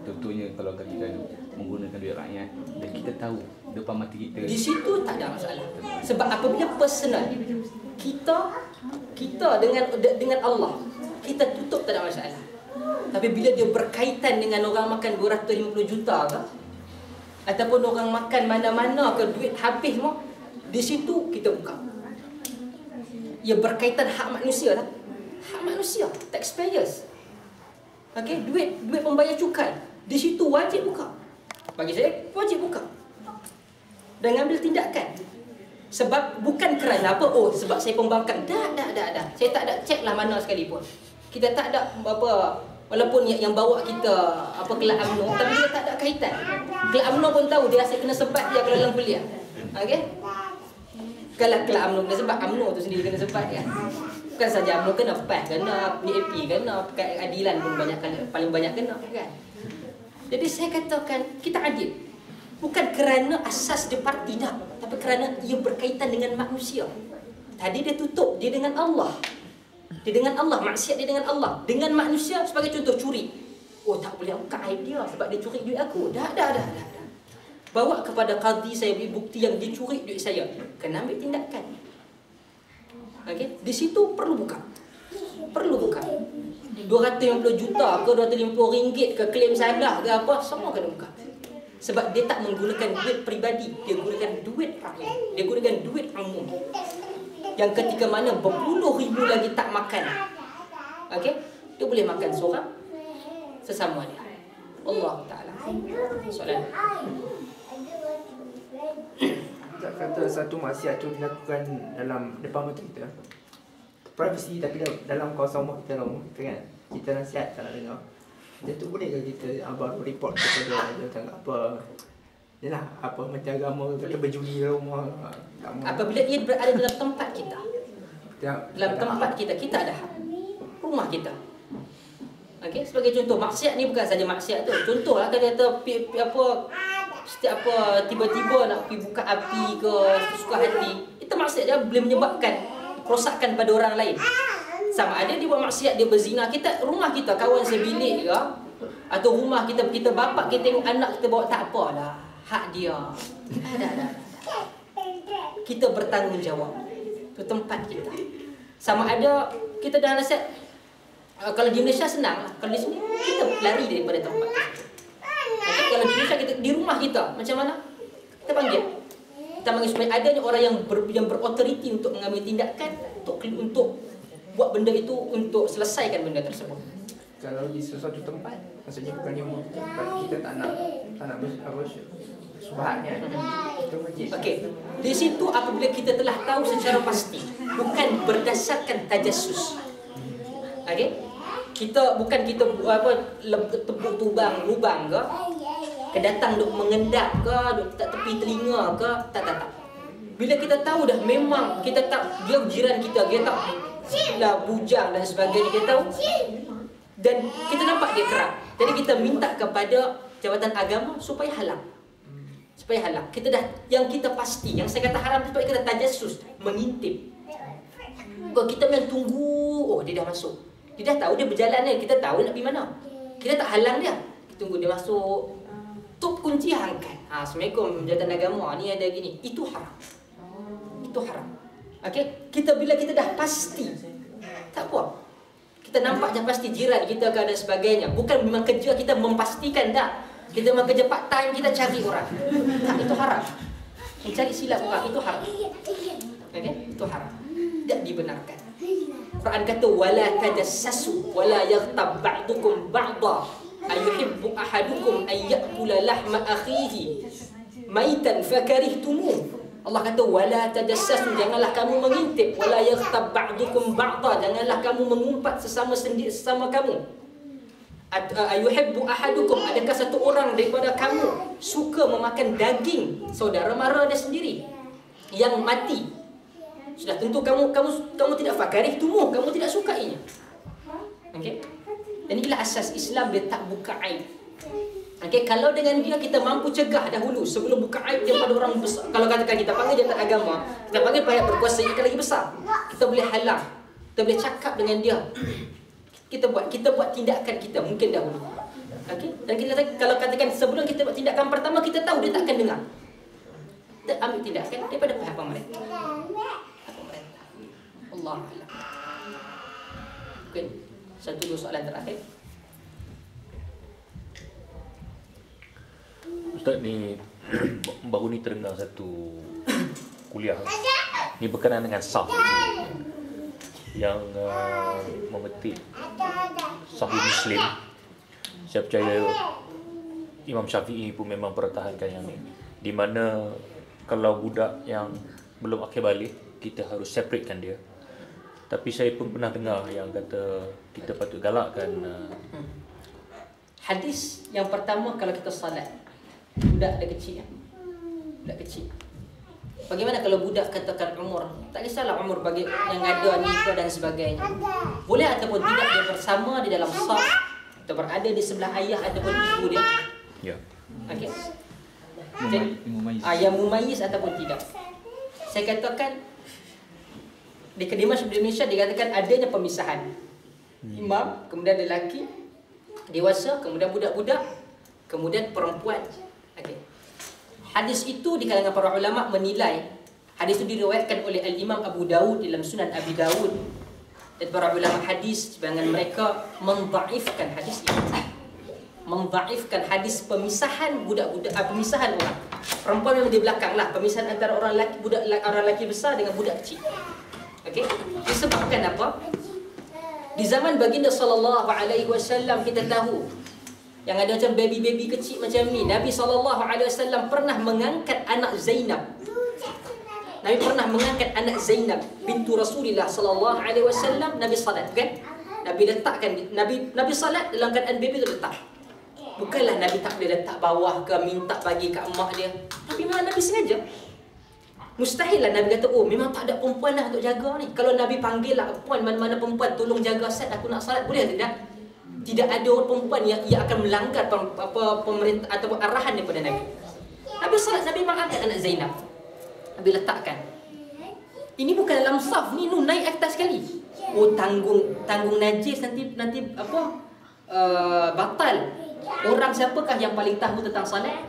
Contohnya kalau katakan menggunakan duit rakyat dan kita tahu depan mata kita, di situ tak ada masalah. Sebab apabila personal kita dengan Allah, kita tutup tak ada masalah. Tapi bila dia berkaitan dengan orang makan 250 juta ke, ataupun orang makan mana-mana ke, duit habis mau, Di situ kita buka. Ia berkaitan hak manusia lah. Hak manusia, taxpayers. Okey, duit pembayar cukai. Di situ wajib buka. Bagi saya wajib buka. Dan ambil tindakan. Sebab bukan kerana apa? Oh, sebab saya pembangkang. Dah. Saya tak ada cek lah mana sekalipun. Kita tak ada apa, walaupun yang bawa kita apa kelab UMNO, tapi dia tak ada kaitan. Kelab UMNO pun tahu dia asyik kena sebat dia kalau dalam kuliah. Okey? Kalau kelab UMNO kena sebat, UMNO tu sendiri kena sebat kan. Bukan saja UMNO kena, PAS kena, PAP kena, keadilan pun paling banyak kena kan. Jadi saya katakan kita adil. Bukan kerana asas dia parti tak, tapi kerana ia berkaitan dengan manusia. Tadi dia tutup dia dengan Allah. Dia dengan Allah, maksiat dia dengan Allah. Dengan manusia sebagai contoh curi. Oh tak boleh angkat aib dia sebab dia curi duit aku. Dah. Bawa kepada qadi saya beri bukti yang dia curi duit saya. Kena ambil tindakan. Okey, di situ perlu buka. 250 juta ke 250 ringgit ke klaim salah ke apa, semua kena buka. Sebab dia tak menggunakan duit peribadi, dia gunakan duit rakyat, dia gunakan duit umum. Yang ketika mana berpuluh ribu lagi tak makan. Okey, dia boleh makan seorang sesama dia. Allah Taala. Soalan. Tak kata satu maksiat tu dilakukan dalam depan mata kita, privacy, tapi dalam kawasan rumah kita, dalam rumah kita kan, kita nasihat tak nak dengar. Dia tu boleh ke kita baru report kepada dia tentang apa, yalah, apa macam agama kata berjudi dalam rumah tak mau. Apabila ia berada dalam tempat kita, dalam tempat kita, kita ada hak. Rumah kita. Okey, sebagai contoh, maksiat ni bukan saja maksiat tu. Contohlah kalau kata apa setiap apa tiba-tiba nak pergi buka api ke suka hati, itu maksiat dia boleh menyebabkan kerosakan pada orang lain. Sama ada dia buat maksiat, dia berzina, kita rumah kita kawan sebilik ke, atau rumah kita bapak kita tengok anak kita bawa, tak apalah, hak dia. Ada. Kita bertanggungjawab. Itu tempat kita. Sama ada kita dah nasihat. Kalau di Malaysia senang lah. Kalau di sini kita lari daripada tempat kita. Okay, kalau di Malaysia kita di rumah kita macam mana? Kita panggil. Kita panggil supaya adanya orang yang berautoriti untuk mengambil tindakan untuk buat benda itu, untuk selesaikan benda tersebut. Kalau di sesuatu tempat, maksudnya bukan di rumah kita tak nak apa subhatnya. Itu masjid. Okey. Di situ apabila kita telah tahu secara pasti, bukan berdasarkan tajassus. Okey? Kita apa tepuk tubang lubang ke datang duk mengendap ke, duk tak tepi telinga ke, tak. Bila kita tahu dah memang kita tak, dia jiran kita, dia tak lah bujang dan sebagainya, kita tahu, dan kita nampak dia kerap. Jadi kita minta kepada jabatan agama supaya halang. Kita dah, yang kita pasti, yang saya kata haram supaya kita tajassus, mengintip. Kalau kita memang tunggu, oh dia dah masuk, dia dah tahu dia berjalan ni, kita tahu nak pergi mana, kita tak halang dia, kita tunggu dia masuk, tup kunci angkat. Assalamualaikum jabatan agama ni ada gini, itu haram. Okey, bila kita dah pasti, tak apa. Kita nampak dah pasti jiran kita ke dan sebagainya. Bukan memang kerja kita memastikan tak. Kita memang kerja part time, kita cari orang. Tak, itu haram. Mencari silap orang itu haram. Okey, itu haram. Tak dibenarkan. Quran kata wala tajassasu wala yaghtab ba'dukum ba'dha ayuhibbu ahadukum an ya'kula lahma akhihi maitan fakarihtumuh. Allah kata wala tajassasu, janganlah kamu mengintip, wala yaghtab ba'dukum ba'dha, janganlah kamu mengumpat sesama kamu. Ayuhibbu ahadukum, adakah satu orang daripada kamu suka memakan daging saudara mara dia sendiri yang mati? Sudah tentu kamu tidak fakarih tumuh, kamu tidak sukainya. Okey? Dan inilah asas Islam, dia tak buka aib. Okey, kalau dengan dia kita mampu cegah dahulu sebelum buka aib dia pada orang besar. Kalau katakan kita panggil jabatan agama, kita panggil pihak berkuasa yang lagi besar, kita boleh halang, kita boleh cakap dengan dia. Kita buat tindakan kita mungkin dahulu. Okey? Dan kita kalau katakan sebelum kita buat tindakan pertama, kita tahu dia tak akan dengar, kita ambil tindakan daripada pihak pemerintah. Allah Alam. Mungkin satu dua soalan terakhir. Ustaz, ni baru ni terdengar satu kuliah. Ini berkenaan dengan saf yang memetik Sahih Muslim. Saya percaya Imam Syafi'i pun memang pertahankan yang ini, di mana kalau budak yang belum akil balik, kita harus separatekan dia. Tapi saya pun pernah dengar yang kata kita patut galakkan Hadis yang pertama, kalau kita salat, budak ada kecil, budak kecil. Bagaimana kalau budak katakan umur, tak kisahlah umur bagi yang ada nikah dan sebagainya, boleh ataupun tidak dia bersama di dalam saf atau berada di sebelah ayah ataupun ibu dia? ya. Okey. Yang Yang mumayyiz ataupun tidak. Saya katakan di Kedimas Indonesia dikatakan adanya pemisahan. Imam, kemudian lelaki dewasa, kemudian budak-budak, kemudian perempuan. Okey. Hadis itu di kalangan para ulama menilai, hadis itu diriwayatkan oleh Al-Imam Abu Dawud dalam Sunan Abi Dawud, dan para ulama hadis sebahagian mereka mendhaifkan hadis ini. Mendhaifkan hadis pemisahan budak-budak, pemisahan orang. Perempuan memang di belakang lah, pemisahan antara orang lelaki, orang lelaki besar dengan budak kecil. Okey. Disebabkan apa? Di zaman baginda sallallahu alaihi wasallam kita tahu yang ada macam baby-baby kecil macam ni, Nabi SAW pernah mengangkat anak Zainab. Nabi pernah mengangkat anak Zainab bintu Rasulullah SAW. Nabi salat, kan? Nabi letakkan, Nabi salat dalam keadaan baby tu letak. Bukanlah Nabi tak boleh letak bawah ke, minta bagi kat mak dia. Tapi memang Nabi sengaja. Mustahil lah Nabi kata, oh memang tak ada perempuan lah untuk jaga ni. Kalau Nabi panggil lah perempuan, mana-mana perempuan, tolong jaga set, aku nak salat, boleh tidak? Tidak ada orang perempuan yang ia akan melanggar pemerintah atau arahan daripada Nabi. Nabi salat, Nabi mengangkat anak Zainab. Nabi letakkan. Ini bukan dalam saf ni, naik atas sekali. Oh tanggung najis nanti batal. Orang siapakah yang paling tahu tentang salat?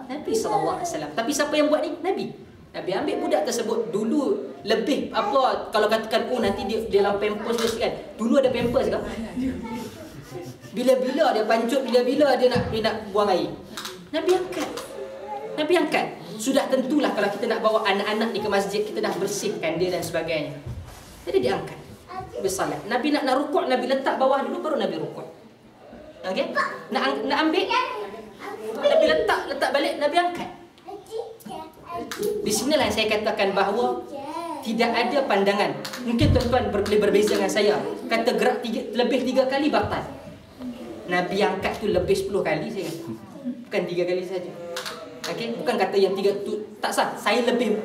Nabi SAW. Tapi siapa yang buat ni? Nabi. Nabi ambil budak tersebut dulu lebih kalau katakan nanti dia dalam pampers dia kan. Dulu ada pampers ke? Bila-bila dia pancut, bila-bila dia nak buang air. Nabi angkat. Sudah tentulah kalau kita nak bawa anak-anak ni ke masjid, kita dah bersihkan dia dan sebagainya. Jadi dia angkat. Bersalat. Nabi nak rukuk, Nabi letak bawah dulu baru Nabi rukuk. Okey? Nak ambil, Nabi letak balik, Nabi angkat. Di sinilah saya katakan bahawa tidak ada pandangan. Mungkin tuan-tuan berbeza dengan saya. Kata gerak lebih 3 kali batal. Nabi angkat tu lebih 10 kali saya kata. Bukan 3 kali saja. Okey, bukan kata yang 3 tu tak sah. Saya lebih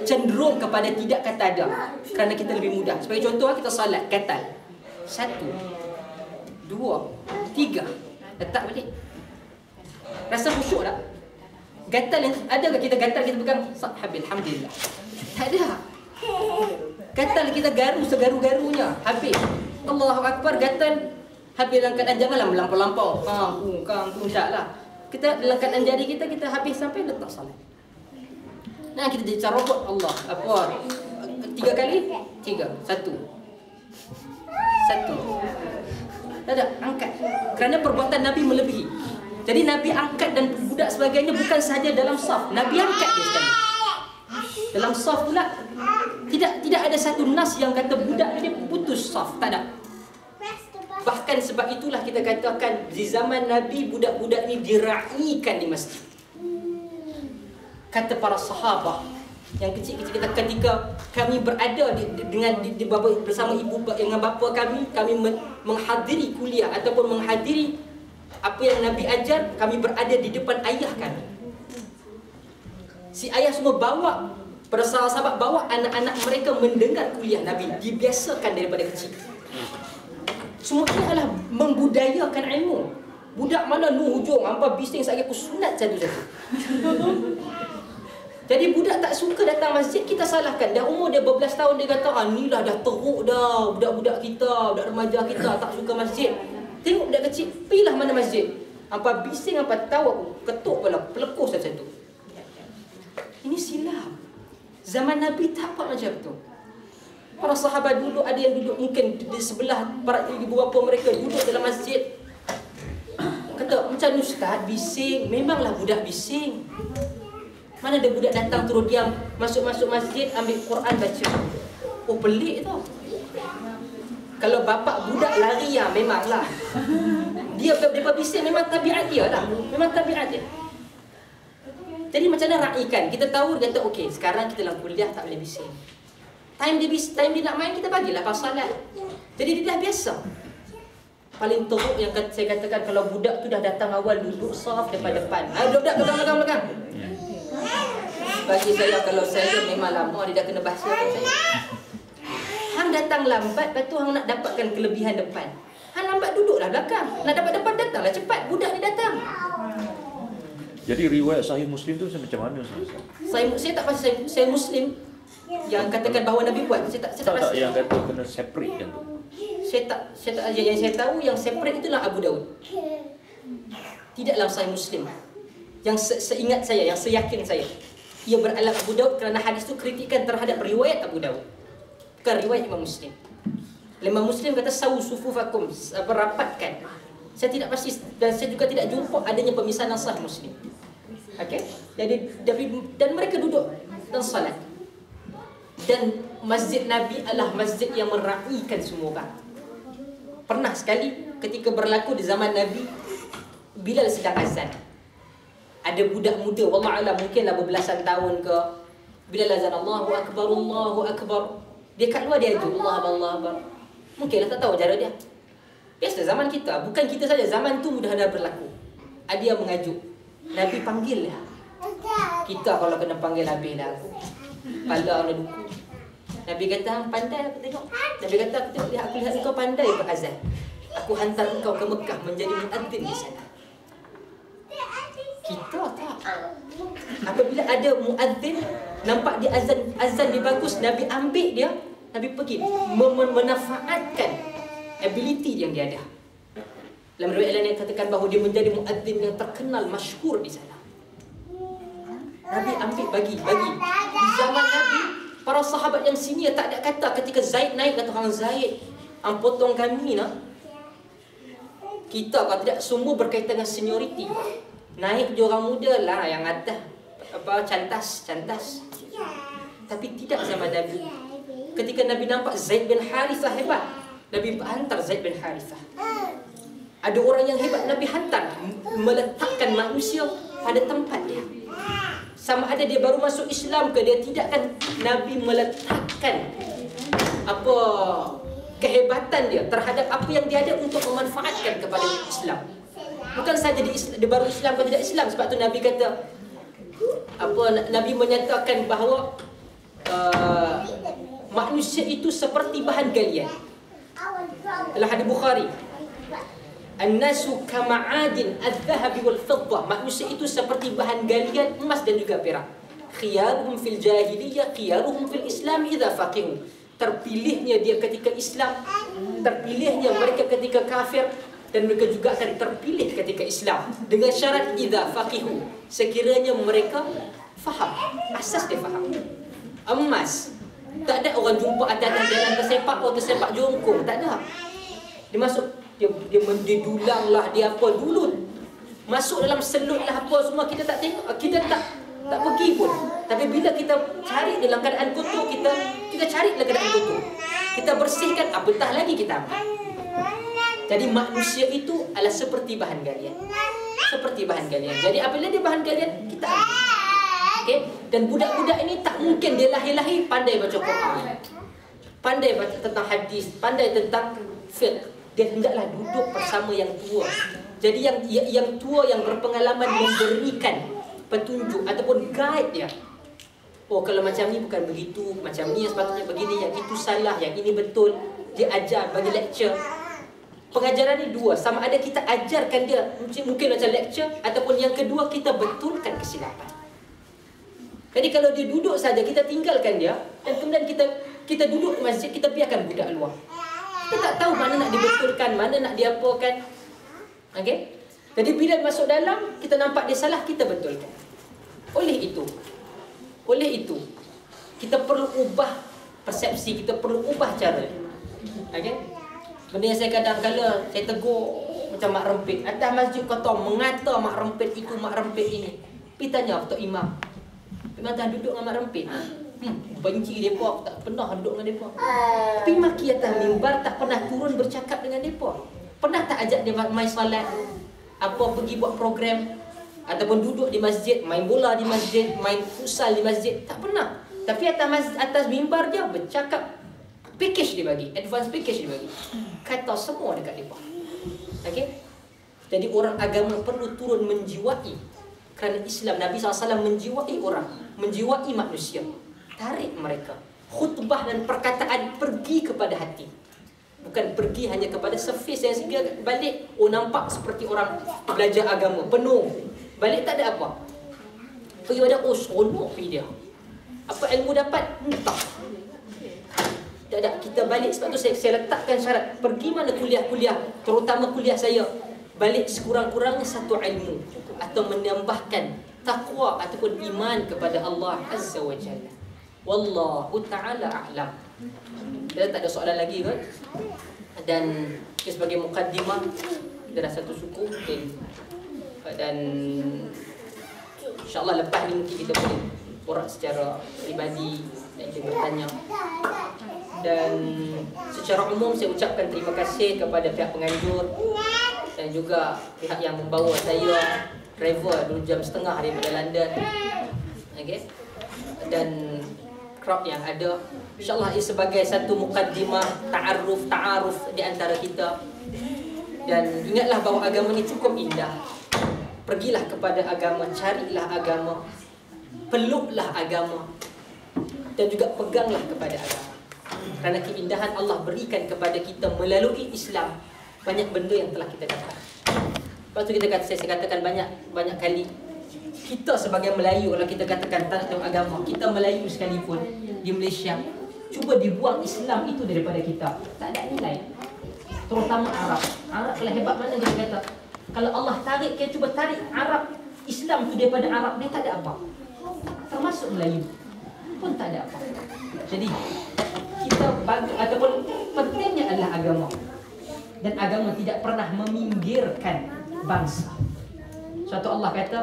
cenderung kepada tidak kata ada. Kerana kita lebih mudah. Sebagai contoh kita salat katal. 1 2 3 letak balik. Rasa khusyuk tak? Gatal yang ada ke kita gatal kita pegang habis alhamdulillah. Tak ada. Gatal kita garu segaru-garunya habis. Allahu akbar gatal habis dalam keadaan janganlah melampau-lampau. Kang taklah. Kita dalam keadaan jari kita habis sampai letak salat. Nah kita jadi carobot Allah. 3 kali? 3. 1. Tak ada, angkat. Kerana perbuatan Nabi melebihi. Jadi Nabi angkat dan budak sebagainya bukan sahaja dalam saf. Nabi angkat dia sekali. Dalam saf pula tidak ada satu nas yang kata budak ni putus saf, tak ada. Bahkan sebab itulah kita katakan di zaman Nabi budak-budak ni diraikan di masjid. Kata para sahabat yang kecil-kecil kita, ketika kami berada bersama ibu dengan bapa kami menghadiri kuliah ataupun menghadiri apa yang Nabi ajar, kami berada di depan ayah kami. Si ayah semua bawa, para sahabat bawa anak-anak mereka mendengar kuliah Nabi, dibiasakan daripada kecil. Semua ini adalah membudayakan ilmu. Budak mana hujung hampa bising saya aku sunat satu-satu. Jadi budak tak suka datang masjid, kita salahkan. Dah umur dia berbelas tahun dia kata, inilah dah teruk dah budak-budak kita, budak remaja kita tak suka masjid. Tengok budak kecil, pergilah mana masjid. Hampa bising, hampa tahu aku ketuk kepala, pelekus satu-satu. Ini silap. Zaman Nabi tak buat macam tu. Para sahabat dulu ada yang duduk mungkin di sebelah para ibu bapa mereka duduk dalam masjid. Kata, macam ustaz bising, memanglah budak bising. Mana ada budak datang terus diam, masuk masjid, ambil Quran baca. Oh, pelik tu. Kalau bapak budak lari ya memanglah. Dia bising memang tabiat dia lah. Memang tabiat dia. Jadi macam mana raikan? Kita tahu dia kata okey, sekarang kita dalam kuliah tak boleh bising. Time dia nak main kita bagilah pasal salat. Jadi dia dah biasa. Paling teruk yang saya katakan kalau budak tu dah datang awal duduk saf depan-depan. Budak belakang. Bagi saya kalau saya memang lama dia dah kena bahasa saya. Hang datang lambat, lepas tu hang nak dapatkan kelebihan depan. Hang lambat duduklah belakang. Nak dapat depan datanglah cepat. Budak ni datang. Jadi riwayat Sahih Muslim tu macam mana Ustaz? Saya tak pasti saya Muslim yang katakan bahawa Nabi buat. Saya tak pasti. Yang kata kena separate yang tu. Yang saya tahu yang separate itulah Abu Daud. Tidaklah Sahih Muslim. Yang seingat saya, yang seyakin saya, ia beralam Abu Daud kerana hadis itu kritikan terhadap riwayat Abu Daud, bukan riwayat Imam Muslim. Imam Muslim kata sawu sufufakum, berapatkan. Saya tidak pasti dan saya juga tidak jumpa adanya pemisahan Sahih Muslim. Okey. Dan mereka duduk dan salat. Dan masjid Nabi adalah masjid yang meraihkan semua orang. Pernah sekali ketika berlaku di zaman Nabi, Bilal sedang azan. Ada budak muda, wallahualam mungkinlah berbelasan tahun ke, Bilal azan Allahu Akbar, Allahu Akbar. Dia kat luar dia ajak Allah Akbar. Mungkinlah tak tahu cara dia. Biasa zaman kita, bukan kita saja, zaman tu dah berlaku. Ada yang mengajuk. Nabi panggil dia. Kita kalau kena panggil habis dah aku. Kepala nak duku. Nabi kata, hang pandai aku tengok. Nabi kata, aku lihat engkau pandai berazan. Aku hantar engkau ke Mekah menjadi muadzin di sana. Kita tak. Apabila ada muadzin, nampak dia azan dia bagus, Nabi ambil dia, Nabi pergi memanfaatkan ability yang dia ada. Dalam riwayat lain katakan bahawa dia menjadi muadzin yang terkenal, masyhur di sana. Nabi ambil bagi. Di zaman Nabi, para sahabat yang senior tak ada kata ketika Zaid naik, kata hang Zaid, hang potong kami nak. Kita kalau tidak semua berkaitan dengan seniority. Naik je orang muda lah yang atas cantas. Tapi tidak zaman Nabi. Ketika Nabi nampak Zaid bin Harithah hebat, Nabi hantar Zaid bin Harithah. Ada orang yang hebat Nabi hantar meletakkan manusia pada tempat dia. Sama ada dia baru masuk Islam ke dia tidak, kan Nabi meletakkan kehebatan dia terhadap apa yang dia ada untuk memanfaatkan kepada Islam. Bukan saja dia baru Islam atau tidak Islam. Sebab tu Nabi kata Nabi menyatakan bahawa manusia itu seperti bahan galian. Dalam hadis Bukhari, An-nasu kama'adin adz-dzahabi wal fiddah. Manusia itu seperti bahan galian emas dan juga perak. Khiyaruhum fil jahiliyah, khiyaruhum fil Islam idza faqihu. Terpilihnya dia ketika Islam, terpilihnya mereka ketika kafir, dan mereka juga akan terpilih ketika Islam dengan syarat idza faqihu, sekiranya mereka faham. Asas dia faham. Emas. Tak ada orang jumpa atas jalan tersepak atau tersepak jongkong, tak ada. Dia masuk, dia dulang lah, dia apa dulu. Masuk dalam selut lah apa semua, kita tak tengok, kita tak pergi pun. Tapi bila kita cari dalam keadaan kotor, kita cari dalam keadaan kotor, kita bersihkan, apatah lagi kita ambil. Jadi manusia itu adalah seperti bahan galian. Seperti bahan galian. Jadi apabila dia bahan galian, kita ambil. Okay? Dan budak-budak ini tak mungkin dia lahir-lahir pandai baca Quran, pandai baca tentang hadis, pandai tentang fiqh. Dia hendaklah duduk bersama yang tua. Jadi yang tua yang berpengalaman memberikan petunjuk ataupun guide dia. Oh, kalau macam ni bukan begitu, macam ni yang sepatutnya begini, yang itu salah, yang ini betul. Dia ajar, bagi lecture. Pengajaran ni dua, sama ada kita ajarkan dia mungkin macam lecture, ataupun yang kedua kita betulkan kesilapan. Jadi kalau dia duduk saja, kita tinggalkan dia, dan kemudian kita duduk di masjid, kita biarkan budak luar. Kita tak tahu mana nak dibetulkan, mana nak diapakan. Okey? Jadi bila masuk dalam, kita nampak dia salah, kita betulkan. Oleh itu, kita perlu ubah persepsi, kita perlu ubah cara. Okey? Benda yang saya kadang-kadang saya tegur macam mak rempit. Atas masjid kau tahu mengata mak rempit itu, mak rempit ini. Pergi tanya Tok Imam. Memang tak duduk dengan mak rempit. Benci mereka, tak pernah duduk dengan mereka. Tapi maki atas mimbar, tak pernah turun bercakap dengan mereka. Pernah tak ajak dia main salat, apa pergi buat program, ataupun duduk di masjid, main bola di masjid, main futsal di masjid? Tak pernah. Tapi atas mimbar dia bercakap, package dia bagi, advance package dia bagi. Kata semua dekat mereka. Okey? Jadi orang agama perlu turun menjiwai. Kerana Islam, Nabi SAW menjiwai orang, menjiwai manusia. Tarik mereka. Khutbah dan perkataan pergi kepada hati. Bukan pergi hanya kepada surface yang sehingga balik, oh nampak seperti orang belajar agama, penuh. Balik tak ada apa. Pergi pada, oh seronok pergi dia. Apa ilmu dapat? Entah. Tak ada. Kita balik, sebab tu saya letakkan syarat. Pergi mana kuliah-kuliah, terutama kuliah saya, balik sekurang-kurangnya satu ilmu atau menambahkan takwa ataupun iman kepada Allah Azza wa Jalla. Wallahu ta'ala a'lam. Kita tak ada soalan lagi kan? Dan sebagai mukaddimah, kita dah satu suku dan insyaAllah lepas ni mungkin kita boleh borak secara peribadi dan kita bertanya. Dan secara umum saya ucapkan terima kasih kepada pihak penganjur dan juga pihak yang membawa saya travel 2 jam setengah daripada London. Okay? Dan crowd yang ada, InsyaAllah ia sebagai satu mukaddimah ta'aruf di antara kita. Dan ingatlah bahawa agama ni cukup indah. Pergilah kepada agama, carilah agama, peluklah agama, dan juga peganglah kepada agama. Kerana keindahan Allah berikan kepada kita melalui Islam banyak benda yang telah kita dapat. Lepas tu kita kata, saya katakan banyak kali, kita sebagai Melayu, kalau kita katakan tak tahu agama, kita Melayu sekalipun di Malaysia, cuba dibuang Islam itu daripada kita, tak ada nilai. Terutama Arab. Arab kalau hebat mana dia kata, kalau Allah tarik, kita cuba tarik Arab, Islam itu daripada Arab, dia tak ada apa. Termasuk Melayu pun tak ada apa. Jadi kita ataupun pentingnya adalah agama. Dan agama tidak pernah meminggirkan bangsa. Suatu Allah kata,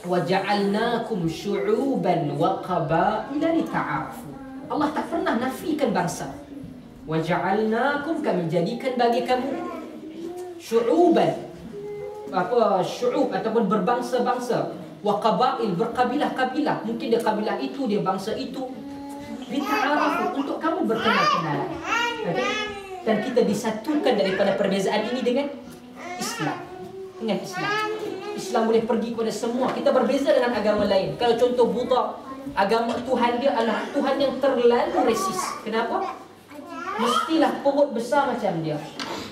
وَجَعَلْنَاكُمْ شُعُوبًا وَقَبَائِلَ لِتَعَارَفُوا. Allah tak pernah nafikan bangsa. وَجَعَلْنَاكُمْ, kami jadikan bagi kamu syu'uban, syu'ub ataupun berbangsa-bangsa, وَقَبَائِل, berkabilah-kabilah. Mungkin dia kabilah itu, dia bangsa itu. لِتَعَارَفُوا, untuk kamu berkenal-kenalan. Okay? Dan kita disatukan daripada perbezaan ini dengan Islam. Dengan Islam. Islam boleh pergi kepada semua. Kita berbeza dengan agama lain. Kalau contoh Buddha, agama Tuhan dia adalah Tuhan yang terlalu resis. Kenapa? Mestilah perut besar macam dia,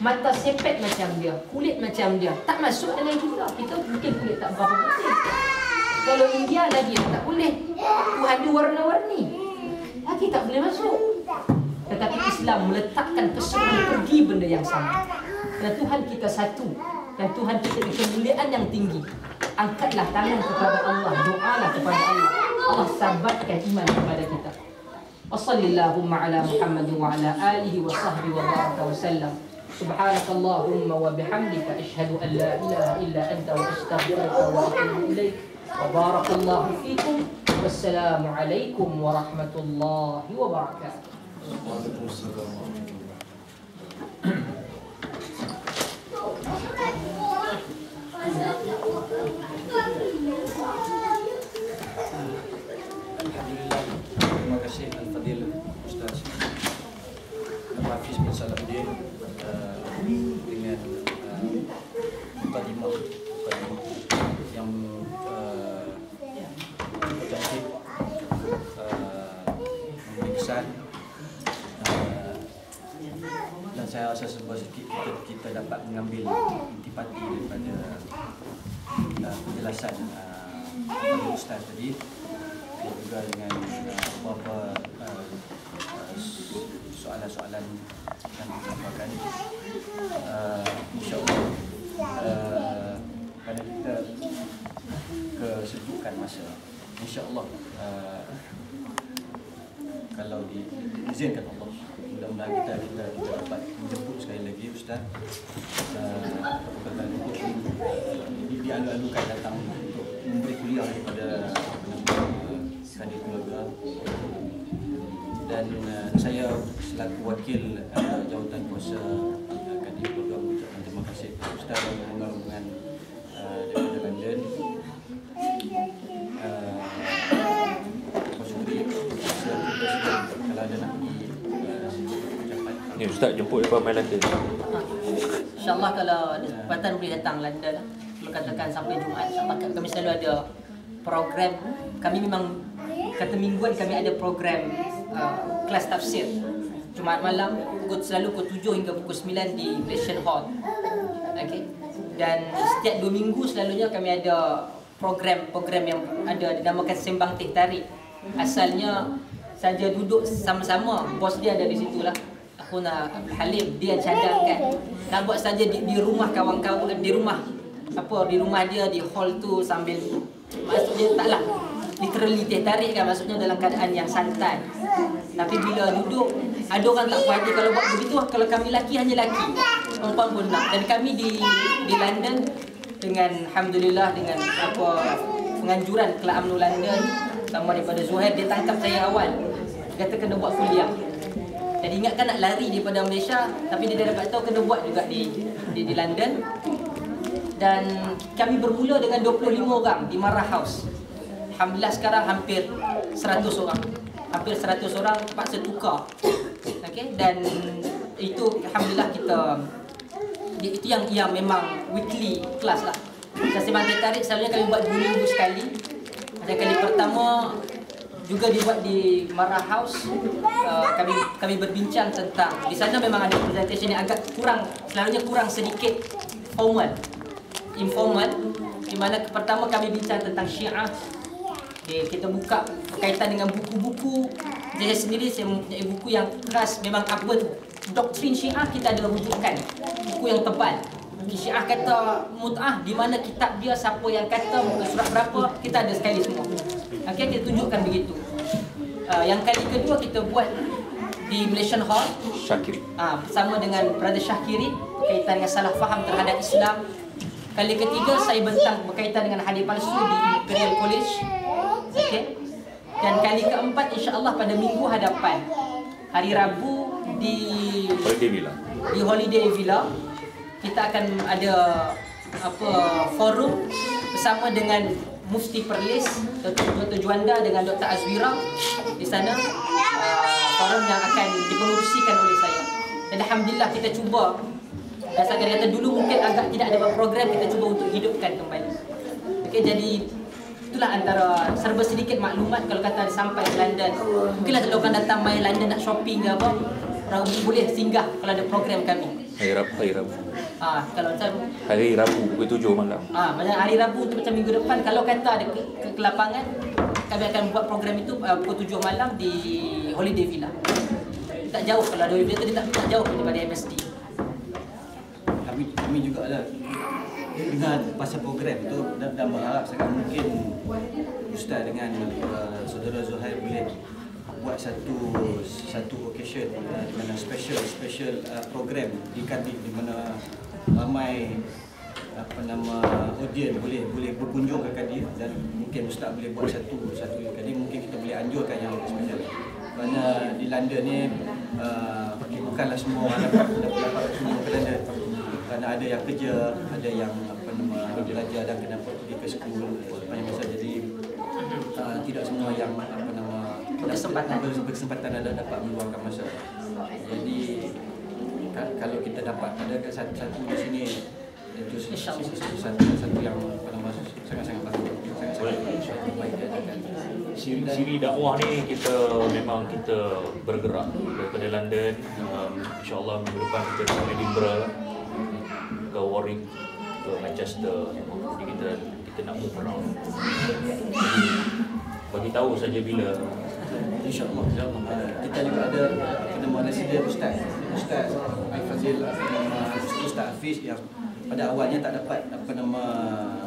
mata sepet macam dia, kulit macam dia. Tak masuk dengan kita. Kita mungkin kulit tak berapa putih. Kalau India lagi tak boleh. Tuhan dia warna-warni. Lagi tak boleh masuk. Tetapi Islam meletakkan kesemua pergi benda yang sama. Dan Tuhan kita satu. Dan Tuhan kita di kemuliaan yang tinggi. Angkatlah tangan kepada Allah, doalah kepada Allah. Allah sabarkan iman kepada kita. Wassallallahu ala Muhammad wa ala alihi wa sahbihi wa baraka wa sallam. Subhanakallahumma wa bihamdika asyhadu an la ilaha illa anta wa astaghfiruka wa atubu ilaik. Wa barakallahu fikum. Wassalamu alaikum warahmatullahi wabarakatuh. Terima kasih Al-Fadil Ustaz Hafiz bin Salahuddin dengan mukadimah yang bercantik, memberi dan saya rasa sebuah sedikit kita dapat mengambil intipati daripada penjelasan Ustaz tadi, dan juga dengan beberapa soalan-soalan yang disampaikan. InsyaAllah kerana kita kesejukan masa, InsyaAllah kalau diizinkan Allah, mudah-mudahan kita dapat menjemput sekali lagi Ustaz. Ini dialu-alukan datang untuk memberi kuliah kepada Kadin Keluarga, dan saya selaku wakil jawatan kuasa Kadin Keluarga mengucapkan terima kasih kepada Ustaz dan rombongan daripada London. Pak Sukri selaku Presiden, kalau ada nak bagi ucapan. Ni Ustaz jemput depan main London. InsyaAllah kalau ada kesempatan boleh datang London lah. Kalau katakan sampai Jumaat, InsyaAllah kami selalu ada program. Kami memang kata mingguan kami ada program kelas tafsir. Jumaat malam selalu pukul 7 hingga pukul 9 di Malaysian Hall. Okay. Dan setiap 2 minggu selalunya kami ada program yang ada dinamakan Sembang Teh Tarik. Asalnya saja duduk sama-sama, bos dia ada di situ lah. Akhuna Abdul Halim, dia cadangkan nak buat saja di rumah kawan-kawan, di rumah dia di hall tu, sambil maksudnya taklah literally teh tarik kan, maksudnya dalam keadaan yang santai. Tapi bila duduk, ada orang tak puas hati kalau buat begitu. Kalau kami laki hanya laki, perempuan pun nak. Dan kami di London dengan alhamdulillah dengan penganjuran Kelab UMNO London sama daripada Zuhair, dia tangkap saya awal. Dia kata kena buat kuliah. Jadi ingatkan nak lari daripada Malaysia, tapi dia dah dapat tahu kena buat juga di London. Dan kami bermula dengan 25 orang di Marah House. Alhamdulillah sekarang hampir 100 orang. Hampir 100 orang paksa tukar. Okey, dan itu alhamdulillah itu yang memang weekly class lah. Dan Sembang Teh Tarik selalunya kami buat 2 minggu sekali. Dan kali pertama juga dibuat di Marah House. Kami berbincang tentang, di sana memang ada presentation yang agak selalunya kurang sedikit informal, di mana pertama kami bincang tentang Syiah. Kita buka berkaitan dengan buku-buku. Saya sendiri mempunyai buku yang khas, memang apa doktrin Syiah kita ada rujukan, buku yang tebal. Syiah kata mut'ah, di mana kitab dia, siapa yang kata, muka surat berapa, kita ada sekali semua. Okay, kita tunjukkan begitu. Yang kali kedua kita buat di Malaysian Hall Syakir. bersama dengan Brother Syakiri berkaitan dengan salah faham terhadap Islam. Kali ketiga saya bentang berkaitan dengan hadis palsu di Imperial College. Okay. Dan kali keempat insya-Allah pada minggu hadapan hari Rabu di Holiday Villa kita akan ada forum bersama dengan Mufti Perlis, Dr. Juanda dengan Dr. Azwira di sana. Forum yang akan dipengerusikan oleh saya. Dan alhamdulillah kita cuba. Dasarkan kata dulu mungkin agak tidak ada program, kita cuba untuk hidupkan kembali. Okey, jadi itulah antara serba sedikit maklumat. Kalau kata sampai London, mungkinlah kalau orang datang main London nak shopping ke apa, orang boleh singgah kalau ada program kami. Hari Rabu. Kalau macam Hari Rabu pukul 7 malam. macam hari Rabu tu macam minggu depan, kalau kata ada ke lapangan, kami akan buat program itu pukul 7 malam di Holiday Villa. Tak jauh, kalau ada Holiday Villa tu tak jauh daripada MSD. Kami juga ada dengar pasal program tu dan berharap sangat mungkin Ustaz dengan saudara Zuhair boleh buat satu occasion di mana special program di Kadin, di mana ramai audien boleh berkunjung ke Kadin, dan mungkin Ustaz boleh buat satu Kadin. Mungkin kita boleh anjurkan yang special. Kerana di London ni bukanlah semua orang dapat semua ke London. Kerana ada yang kerja, ada yang belajar dan kena pergi ke sekolah sepanjang masa. Jadi tidak semua yang berkesempatan ada dapat meluangkan masa. Jadi kalau kita dapat ada satu di sini, itu satu yang sangat-sangat bagus, sangat-sangat baik diadakan. Siri dakwah ni memang kita bergerak daripada London. InsyaAllah minggu depan kita ke Edinburgh, ke Warwick, ke Manchester. Jadi kita nak move around. Bagi tahu saja bila. InsyaAllah. Kita juga ada penemu residen Ustaz Al-Fazil, Ustaz Hafiz yang pada awalnya tak dapat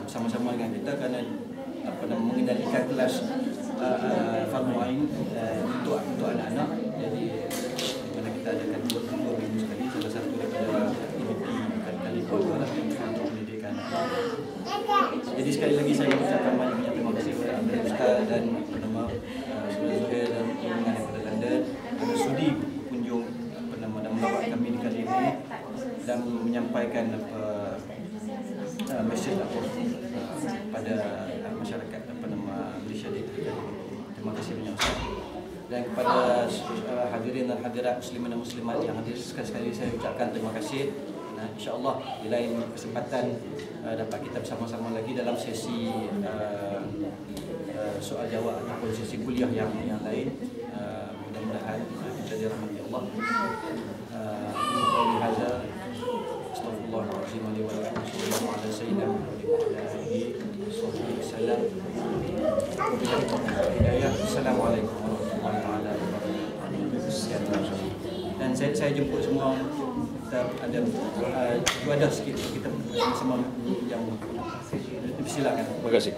sama-sama dengan kita kerana mengendalikan kelas fardu ain untuk anak-anak. Jadi mana kita adakan 2 minggu sekali, salah satu daripada kali keluar untuk pendidikan. Jadi sekali lagi saya ucapkan banyak terima kasih kepada Ustaz dan dan menyampaikan mesej pada masyarakat Malaysia di terima kasih banyak Ustaz. Dan kepada hadirin dan hadirat muslimin dan muslimat yang hadir sekali-sekali saya ucapkan terima kasih. InsyaAllah di lain kesempatan dapat kita bersama-sama lagi dalam sesi soal jawab ataupun sesi kuliah yang lain. Mudah-mudahan kita dirahmati Allah. Qawli hadza astaghfirullahalazim li wa lakum sallallahu ala sayyidina Muhammadin wa ala alihi wasallam. Assalamualaikum warahmatullahi wabarakatuh. Dan saya jemput semua, kita ada ibadah sikit kita bersama yang silakan. Terima kasih.